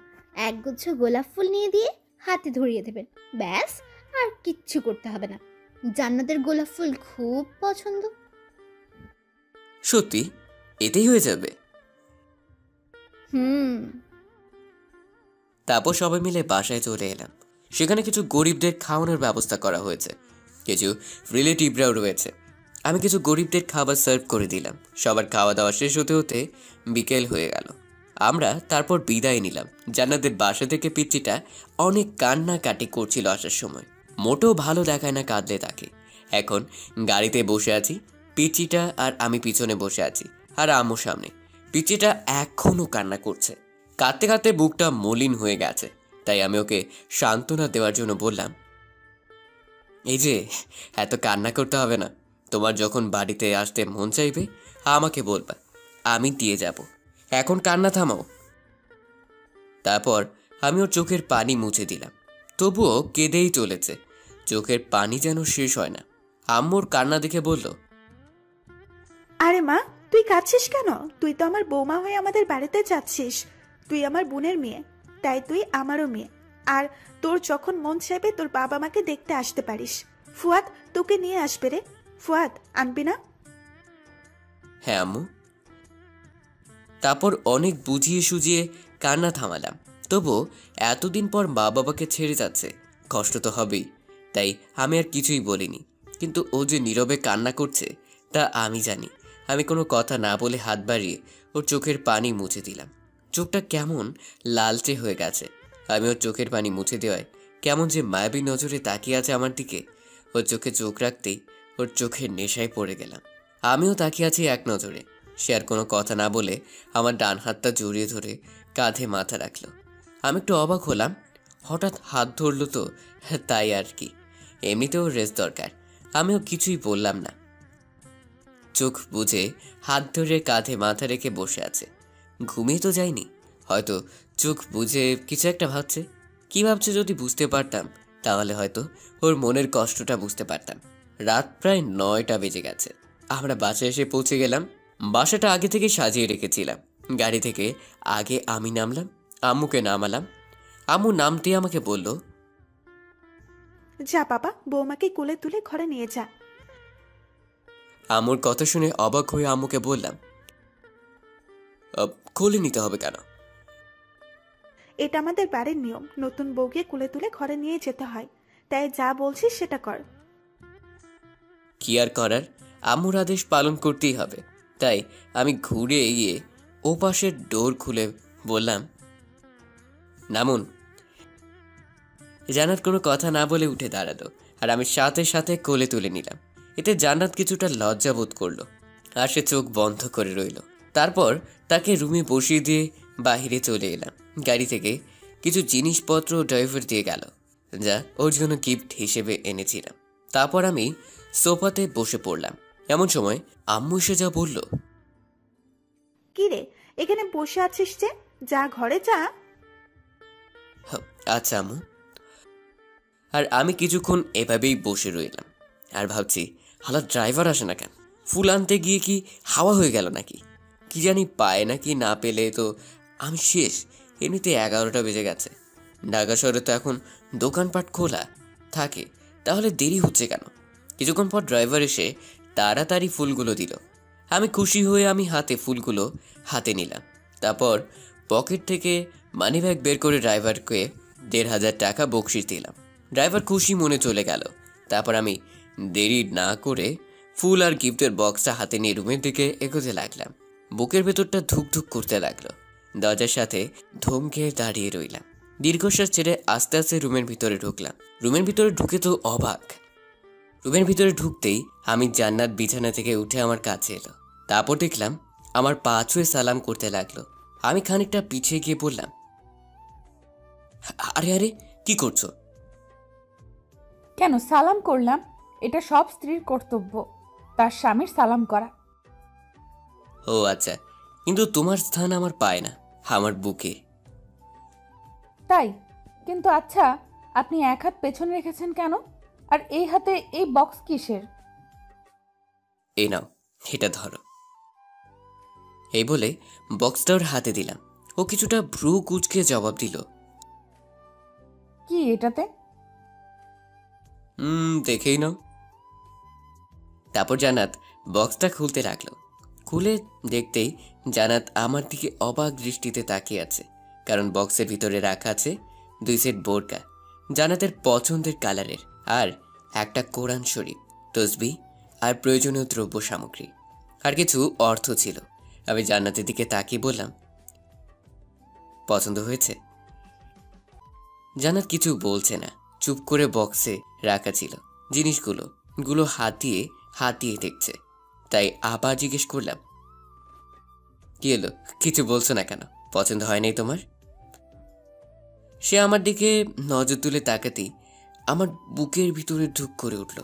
একগুচ্ছ গোলাপ ফুল নিয়ে দিয়ে হাতে ধরিয়ে দেবেন, ব্যাস, আর কিচ্ছু করতে হবে না। জান্নাতের গোলাপ ফুল খুব পছন্দ। সত্যি? এতেই হয়ে যাবে? হুম। তারপর সবাই মিলে বাসায় চলে এলাম। সেখানে কিছু গরিবদের খাওয়ানোর ব্যবস্থা করা হয়েছে। কিছু রিলেটিভরাও রয়েছে। আমি কিছু গরিবদের খাবার সার্ভ করে দিলাম। সবার খাওয়া দাওয়া শেষ হতে হতে বিকেল হয়ে গেল। আমরা তারপর বিদায় নিলাম। জান্নাতের বাসা থেকে পিচ্চিটা অনেক কান্নাকাটি করছিল আসার সময়। মোটেও ভালো দেখায় না কাঁদলে তাকে। এখন গাড়িতে বসে আছি, পিচ্চিটা আর আমি পিছনে বসে আছি, আর আম্মু সামনে। পিচ্চিটা এখনও কান্না করছে, কাঁদতে কাঁদতে বুকটা মলিন হয়ে গেছে। তাই আমি ওকে সান্ত্বনা দেওয়ার জন্য বললাম, এই যে এত কান্না করতে হবে না, তোমার যখন বাড়িতে আসতে মন চাইবে আমাকে বলবা, আমি দিয়ে যাব। এখন কান্না থামাও। তারপর আমি ওর চোখের পানি মুছে দিলাম। তবুও কেঁদেই চলেছে, চোখের পানি যেন শেষ হয় না। আম্মুর কান্না দেখে বলল, আরে মা, তুই কাঁদছিস কেন? তুই তো আমার বৌমা হয়ে আমাদের বাড়িতে যাচ্ছিস। তুই আমার বোনের মেয়ে, তাই তুই আমারও মেয়ে। আর তোর যখন মন চাইবে তোর বাবা মাকে দেখতে আসতে পারিস। ফুয়াদ তোকে নিয়ে আসবে রে। ফুয়াদ, আনবি না? হ্যাঁ আম্মু। তারপর অনেক বুঝিয়ে সুজিয়ে কান্না থামালাম। তবুও এতদিন পর মা বাবাকে ছেড়ে যাচ্ছে, কষ্ট তো হবেই। তাই আমি আর কিছুই বলিনি। কিন্তু ও যে নীরবে কান্না করছে তা আমি জানি। আমি কোনো কথা না বলে হাত বাড়িয়ে ওর চোখের পানি মুছে দিলাম। চোখটা কেমন লালচে হয়ে গেছে। আমি ওর চোখের পানি মুছে দেওয়ায় কেমন যে মায়াবী নজরে তাকিয়ে আছে আমার দিকে। ওর চোখে চোখ রাখতেই ওর চোখের নেশায় পড়ে গেলাম। আমিও তাকিয়ে আছি এক নজরে। সে আর কোনো কথা না বলে আমার ডান হাতটা জড়িয়ে ধরে কাঁধে মাথা রাখলো। আমি একটু অবাক হলাম, হঠাৎ হাত ধরলো তো, তাই আর কি। এমনিতেও রেস্ট দরকার। আমিও কিছুই বললাম না। চোখ বুজে হাত ধরে কাঁধে মাথা রেখে বসে আছে। ঘুমিয়ে তো যায়নি, হয়তো চোখ বুজে কিছু একটা ভাবছে। কি ভাবছে যদি বুঝতে পারতাম তাহলে হয়তো ওর মনের কষ্টটা বুঝতে পারতাম। রাত প্রায় 9টা বেজে গেছে। আমরা বাসায় এসে পৌঁছে গেলাম। বাসাটা আগে থেকে সাজিয়ে রেখেছিলাম। গাড়ি থেকে আগে আমি নামলাম, আম্মুকে নামালাম। আম্মু নামতে আমাকে বলল, যা বাবা, বৌমাকে কোলে তুলে ঘরে নিয়ে যা। আম্মুর কথা শুনে অবাক হয়ে আম্মুকে বললাম, কোলে নিতে হবে কেন? এটা আমাদের বাড়ির নিয়ম, নতুন বউকে কোলে তুলে ঘরে নিয়ে যেতে হয়। তাই যা বলছিস সেটা কর। কি আর করার, আম্মুর আদেশ পালন করতেই হবে। তাই আমি ঘুরে এগিয়ে ও পাশের ডোর খুলে বললাম, নামুন। জান্নাত কোনো কথা না বলে উঠে দাঁড়ালো, আর আমি সাথে সাথে কোলে তুলে নিলাম। এতে জান্নাত কিছুটা লজ্জা বোধ করলো, আর সে চোখ বন্ধ করে রইল। তারপর তাকে রুমে বসিয়ে দিয়ে বাহিরে চলে এলাম। গাড়ি থেকে কিছু জিনিসপত্র ড্রাইভার দিয়ে গেল, যা ওর জন্য গিফট হিসেবে এনেছিলাম। তারপর আমি সোফাতে বসে পড়লাম। এমন সময় আম্মু এসে যা বলল, কি রে, এখানে বসে আছিস যে? যা ঘরে যা। আচ্ছা আম্মু। আর আমি কিছুক্ষণ এভাবেই বসে রইলাম আর ভাবছি, হালা ড্রাইভার আসে না কেন? ফুল আনতে গিয়ে কি হাওয়া হয়ে গেল নাকি? কি জানি পায় নাকি, না পেলে তো আমি শেষ। এমনিতে 11টা বেজে গেছে। ঢাকা শহরে তো এখন দোকানপাট খোলা থাকে, তাহলে দেরি হচ্ছে কেন? কিছুক্ষণ পর ড্রাইভার এসে তাড়াতাড়ি ফুলগুলো দিল। আমি খুশি হয়ে আমি ফুলগুলো হাতে নিলাম। তারপর পকেট থেকে মানিব্যাগ বের করে ড্রাইভারকে 1500 টাকা বকশিশ দিলাম। ড্রাইভার খুশি মনে চলে গেল। তারপর আমি দেরি না করে ফুল আর গিফটের বক্সটা হাতে নিয়ে রুমের দিকে এগোতে লাগলাম। বুকের ভেতরটা ধুকধুক করতে লাগলো। দরজার সাথে ধমকে দাঁড়িয়ে রইলাম। দীর্ঘশ্বাস ছেড়ে আস্তে আস্তে রুমের ভিতরে ঢুকলাম। রুমের ভিতরে ঢুকে তো অবাক। রুমের ভিতরে ঢুকতেই আমি জান্নাত বিছানা থেকে উঠে আমার কাছে এলো। তারপর দেখলাম আমার পা ছুঁয়ে সালাম করতে লাগলো। আমি খানিকটা পিছিয়ে গিয়ে বললাম, আরে আরে কি করছো? কেন সালাম করলাম? এটা সব স্ত্রীর কর্তব্য, তার স্বামীর সালাম করা। ও আচ্ছা, কিন্তু তোমার স্থান আমার পায় না, আমার বুকে। তাই? কিন্তু আচ্ছা, আপনি এক হাত পেছনে রেখেছেন কেন? আর এই হাতে এই বক্স কিসের? এই নাও, এটা ধরো। এই বলে বক্সটা ওর হাতে দিলাম। ও কিছুটা ভ্রু কুঁচকে জবাব দিল, কি এটাতে? দেখেই নাও। তারপর জান্নাত বক্সটা খুলতে লাগলো। খুলে দেখতেই জান্নাত আমার দিকে অবাক দৃষ্টিতে তাকিয়ে আছে, কারণ বক্সের ভিতরে রাখা আছে 2 সেট বোরকা, জান্নাতের পছন্দের কালারের। আর একটা কোরআন শরীফ, তসবিহ আর প্রয়োজনীয় দ্রব্য সামগ্রী, আর কিছু অর্থ ছিল। আমি জান্নাতের দিকে তাকিয়ে বললাম, পছন্দ হয়েছে? জান্নাত কিছু বলছে না, চুপ করে বক্সে রাখা ছিল জিনিসগুলো হাত দিয়ে দেখছে। তাই আবার জিজ্ঞেস করলাম, কি এলো, কিছু বলছো না কেন? পছন্দ হয় নাই তোমার? সে আমার দিকে নজর তুলে তাকাতেই আমার বুকের ভিতরে ধুক করে উঠল।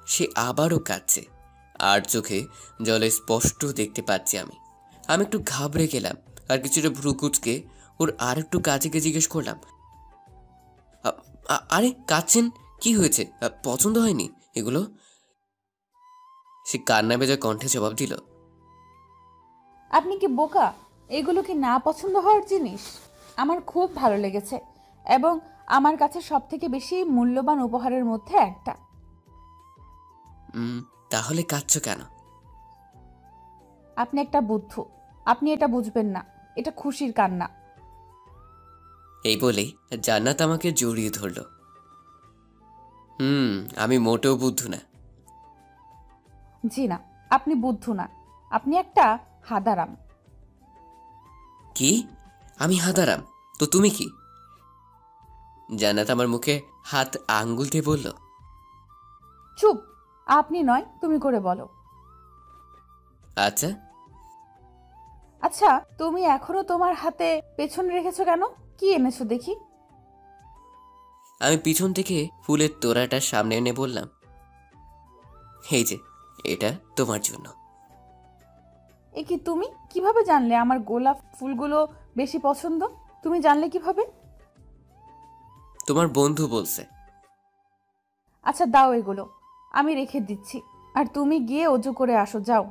সে আবারও কাঁদছে, আর চোখে জলে স্পষ্ট দেখতে পাচ্ছি আমি। আমি একটু ঘাবড়ে গেলাম, আর কিছুটা ভ্রু কুচকে ওর আর একটু কাছে গিয়ে জিজ্ঞেস করলাম, আরে কাঁদছেন, কি হয়েছে? পছন্দ হয়নি এগুলো? সে কান্না ভেজা কণ্ঠে জবাব দিল, আপনি কি বোকা? এগুলো কি না পছন্দ হওয়ার জিনিস? আমার খুব ভালো লেগেছে, এবং আমার কাছে সব থেকে বেশি মূল্যবান উপহারের মধ্যে একটা। তাহলে কাঁদছো কেন? আপনি একটা বুদ্ধু, আপনি এটা বুঝবেন না। এটা খুশির কান্না। এই বলেই জান্নাত আমাকে জড়িয়ে ধরল। আমি মোটেও বুদ্ধু না। জি না, আপনি বুদ্ধু না, আপনি একটা হাদারাম। কি? আমি হাদারাম? তো তুমি কি? জান্নাত আমার মুখে হাত আঙ্গুল দিয়ে বলল, চুপ! আপনি নয়, তুমি করে বলো। আচ্ছা। আচ্ছা, তুমি এখনো তোমার হাতে পেছন রেখেছো কেন? কি এনেছো দেখি? আমি পিছন থেকে ফুলের তোড়াটা সামনে এনে বললাম, এই যে, এটা তোমার জন্য। এ কি, তুমি কিভাবে জানলে আমার গোলাপ ফুলগুলো বেশি পছন্দ? তুমি জানলে কিভাবে? তোমার বন্ধু বলছে। আচ্ছা দাও এগুলো, আমি রেখে দিচ্ছি। আর তুমি গিয়ে অজু করে আসো, যাও।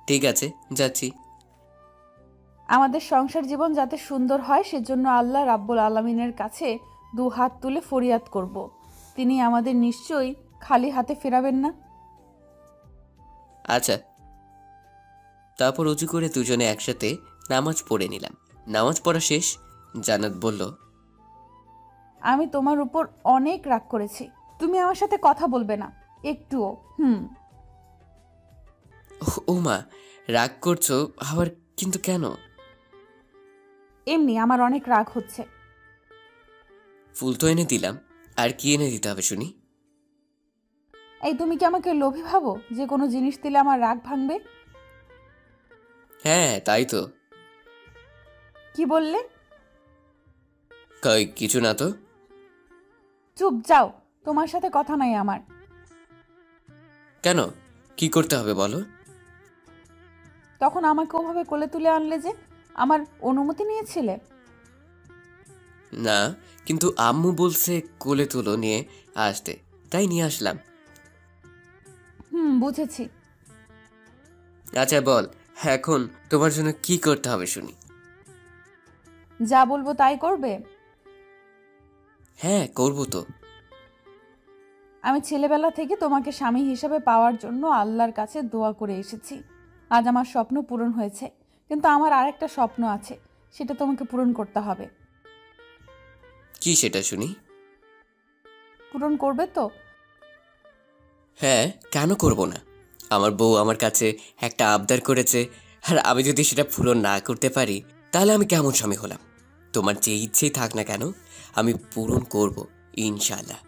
ঠিক আছে, যাচ্ছি। আমাদের সংসার জীবন যাতে সুন্দর হয় সেজন্য আল্লাহ রাব্বুল আলামিনের কাছে 2 হাত তুলে ফরিয়াদ করব। তিনি আমাদের নিশ্চয়ই খালি হাতে ফেরাবেন না। আচ্ছা। তারপর উঁচু করে দুজনে একসাথে নামাজ পড়ে নিলাম। নামাজ পড়া শেষ, জান্নাত বলল, আমি তোমার উপর অনেক রাগ করেছি। তুমি আমার সাথে কথা বলবে না একটুও। ও মা, রাগ করছো আবার? কিন্তু কেন? এমনি আমার অনেক রাগ হচ্ছে। ফুল তো এনে দিলাম, আর কি এনে দিতে হবে শুনি? এই, তুমি কি আমাকে লোভী ভাবো যে কোনো জিনিস দিলে আমার রাগ ভাঙবে? হ্যাঁ, তাই তো। কি বললে? কই কিছু না তো। চুপ, যাও, তোমার সাথে কথা নাই আমার। কেন, কি করতে হবে বলো? তখন আমাকে ওভাবে কোলে তুলে আনলে যে, আমার অনুমতি নিয়েছিলে? না, কিন্তু আম্মু বলছে কোলে তুলো নিয়ে আসতে, তাই নিয়ে আসলাম। বুঝেছি। আচ্ছা বল, এখন তোমার জন্য কি করতে হবে শুনি? যা বলবো তাই করবে? হ্যাঁ, করবো তো। আমি ছেলেবেলা থেকে তোমাকে স্বামী হিসেবে পাওয়ার জন্য আল্লাহর কাছে দোয়া করে এসেছি। আজ আমার স্বপ্ন পূরণ হয়েছে, কিন্তু আমার আরেকটা স্বপ্ন আছে, সেটা তোমাকে পূরণ করতে হবে। কি সেটা শুনি? পূরণ করবে তো? হ্যাঁ, কেন করব না? আমার বউ আমার কাছে একটা আবদার করেছে, আর আমি যদি সেটা পূরণ না করতে পারি তাহলে আমি কেমন স্বামী হলাম? তোমার যে ইচ্ছেই থাক না কেন, আমি পূরণ করব ইনশাআল্লাহ।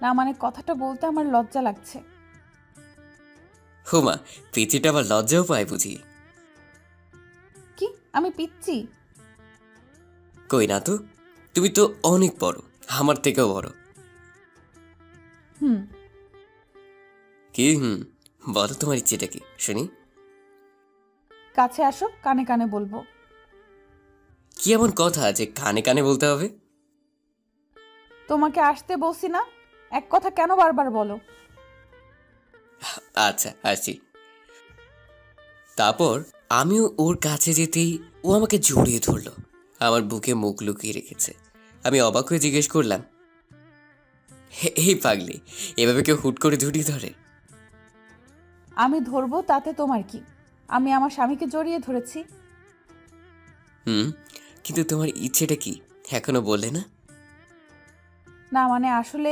না, মানে কথাটা বলতে আমার লজ্জা লাগছে। হুমা, পিচিটা আবার লজ্জাও পায় বুঝি? কি, আমি পিচ্ছি? কই না তো, তুমি তো অনেক বড়, আমার থেকেও বড়। কি বলো, তোমার ইচ্ছেটা কি শুনি? কাছে আসো, কানে কানে বলবো। কি এমন কথা যে কানে কানে বলতে হবে? তোমাকে আসতে বলছি না, এক কথা কেন বারবার বলো? আচ্ছা, আসছি। তারপর আমিও ওর কাছে যেতেই ও আমাকে জড়িয়ে ধরলো, আমার বুকে মুখ লুকিয়ে রেখেছে। আমি অবাক হয়ে জিজ্ঞেস করলাম, এই পাগলি, এভাবে কেউ হুট করে জড়িয়ে ধরে? আমি ধরবো তাতে তোমার কি? আমি আমার স্বামীকে জড়িয়ে ধরেছি। কিন্তু তোমার ইচ্ছেটা কি এখনো বললে না? না মানে আসলে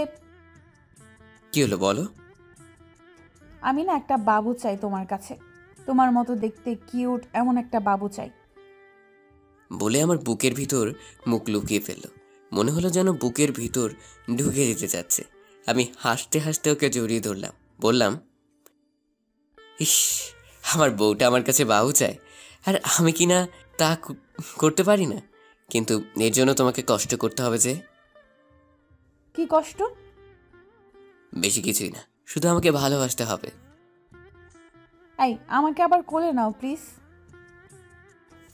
কি হলো বলো? আমি না একটা বাবু চাই তোমার কাছে। তোমার মতো দেখতে কিউট এমন একটা বাবু চাই। বলে আমার বুকের ভিতর মুখ লুকিয়ে ফেললো। মনে হলো যেন বুকের ভিতর ঢুকে যেতে চাচ্ছে। আমি হাসতে হাসতে ওকে জড়িয়ে ধরলাম, বললাম, ইস, আমার বউটা আমার কাছে বাবু চায়, আর আমি কি না তা করতে পারি না? কিন্তু এর জন্য তোমাকে কষ্ট করতে হবে যে। কি কষ্ট? বেশি কিছুই না, শুধু আমাকে ভালোবাসতে হবে। এই আমাকে আবার কোলে নাও প্লিজ।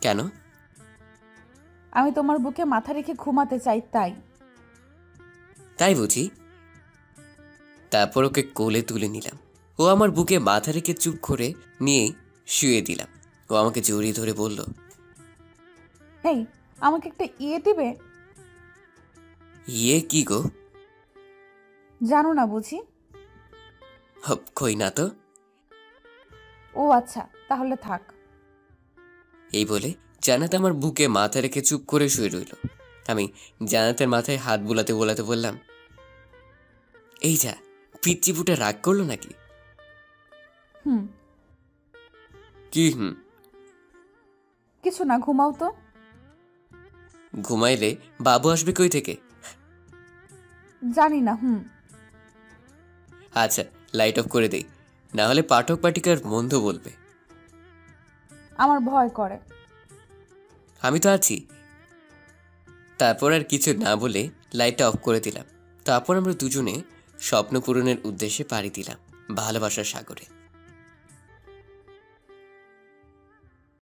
কেন? আমি তোমার বুকে মাথা রেখে ঘুমাতে চাই তাই। তাই বুঝি? তারপর ওকে কোলে তুলে নিলাম। ও আমার বুকে মাথা রেখে চুপ করে নিয়ে শুয়ে দিলাম। ও আমাকে জড়িয়ে ধরে বলল, এই আমাকে একটা ইয়ে দিবে? ইয়ে কি গো? জানো না বুঝি? কই না তো। ও আচ্ছা, তাহলে থাক। এই বলে জান্নাত আমার বুকে মাথা রেখে চুপ করে শুয়ে রইল। আমি জান্নাতের মাথায় হাত বুলাতে বুলাতে বললাম, এই যা, পিচ্চি বুটা রাগ করলো নাকি? হুম। কি হুম? কিছু না, ঘুমাও তো। ঘুমাইলে বাবু আসবে কই থেকে? জানি না। হুম। আচ্ছা, লাইট অফ করে দেই, না হলে পাঠক পাঠিকার মন্দ বলবে। আমার ভয় করে। আমি তো আছি। তারপর আর কিছু না বলে লাইটটা অফ করে দিলাম। তারপর আমরা দুজনে স্বপ্ন পূরণের উদ্দেশ্যে পাড়ি দিলাম ভালোবাসার সাগরে।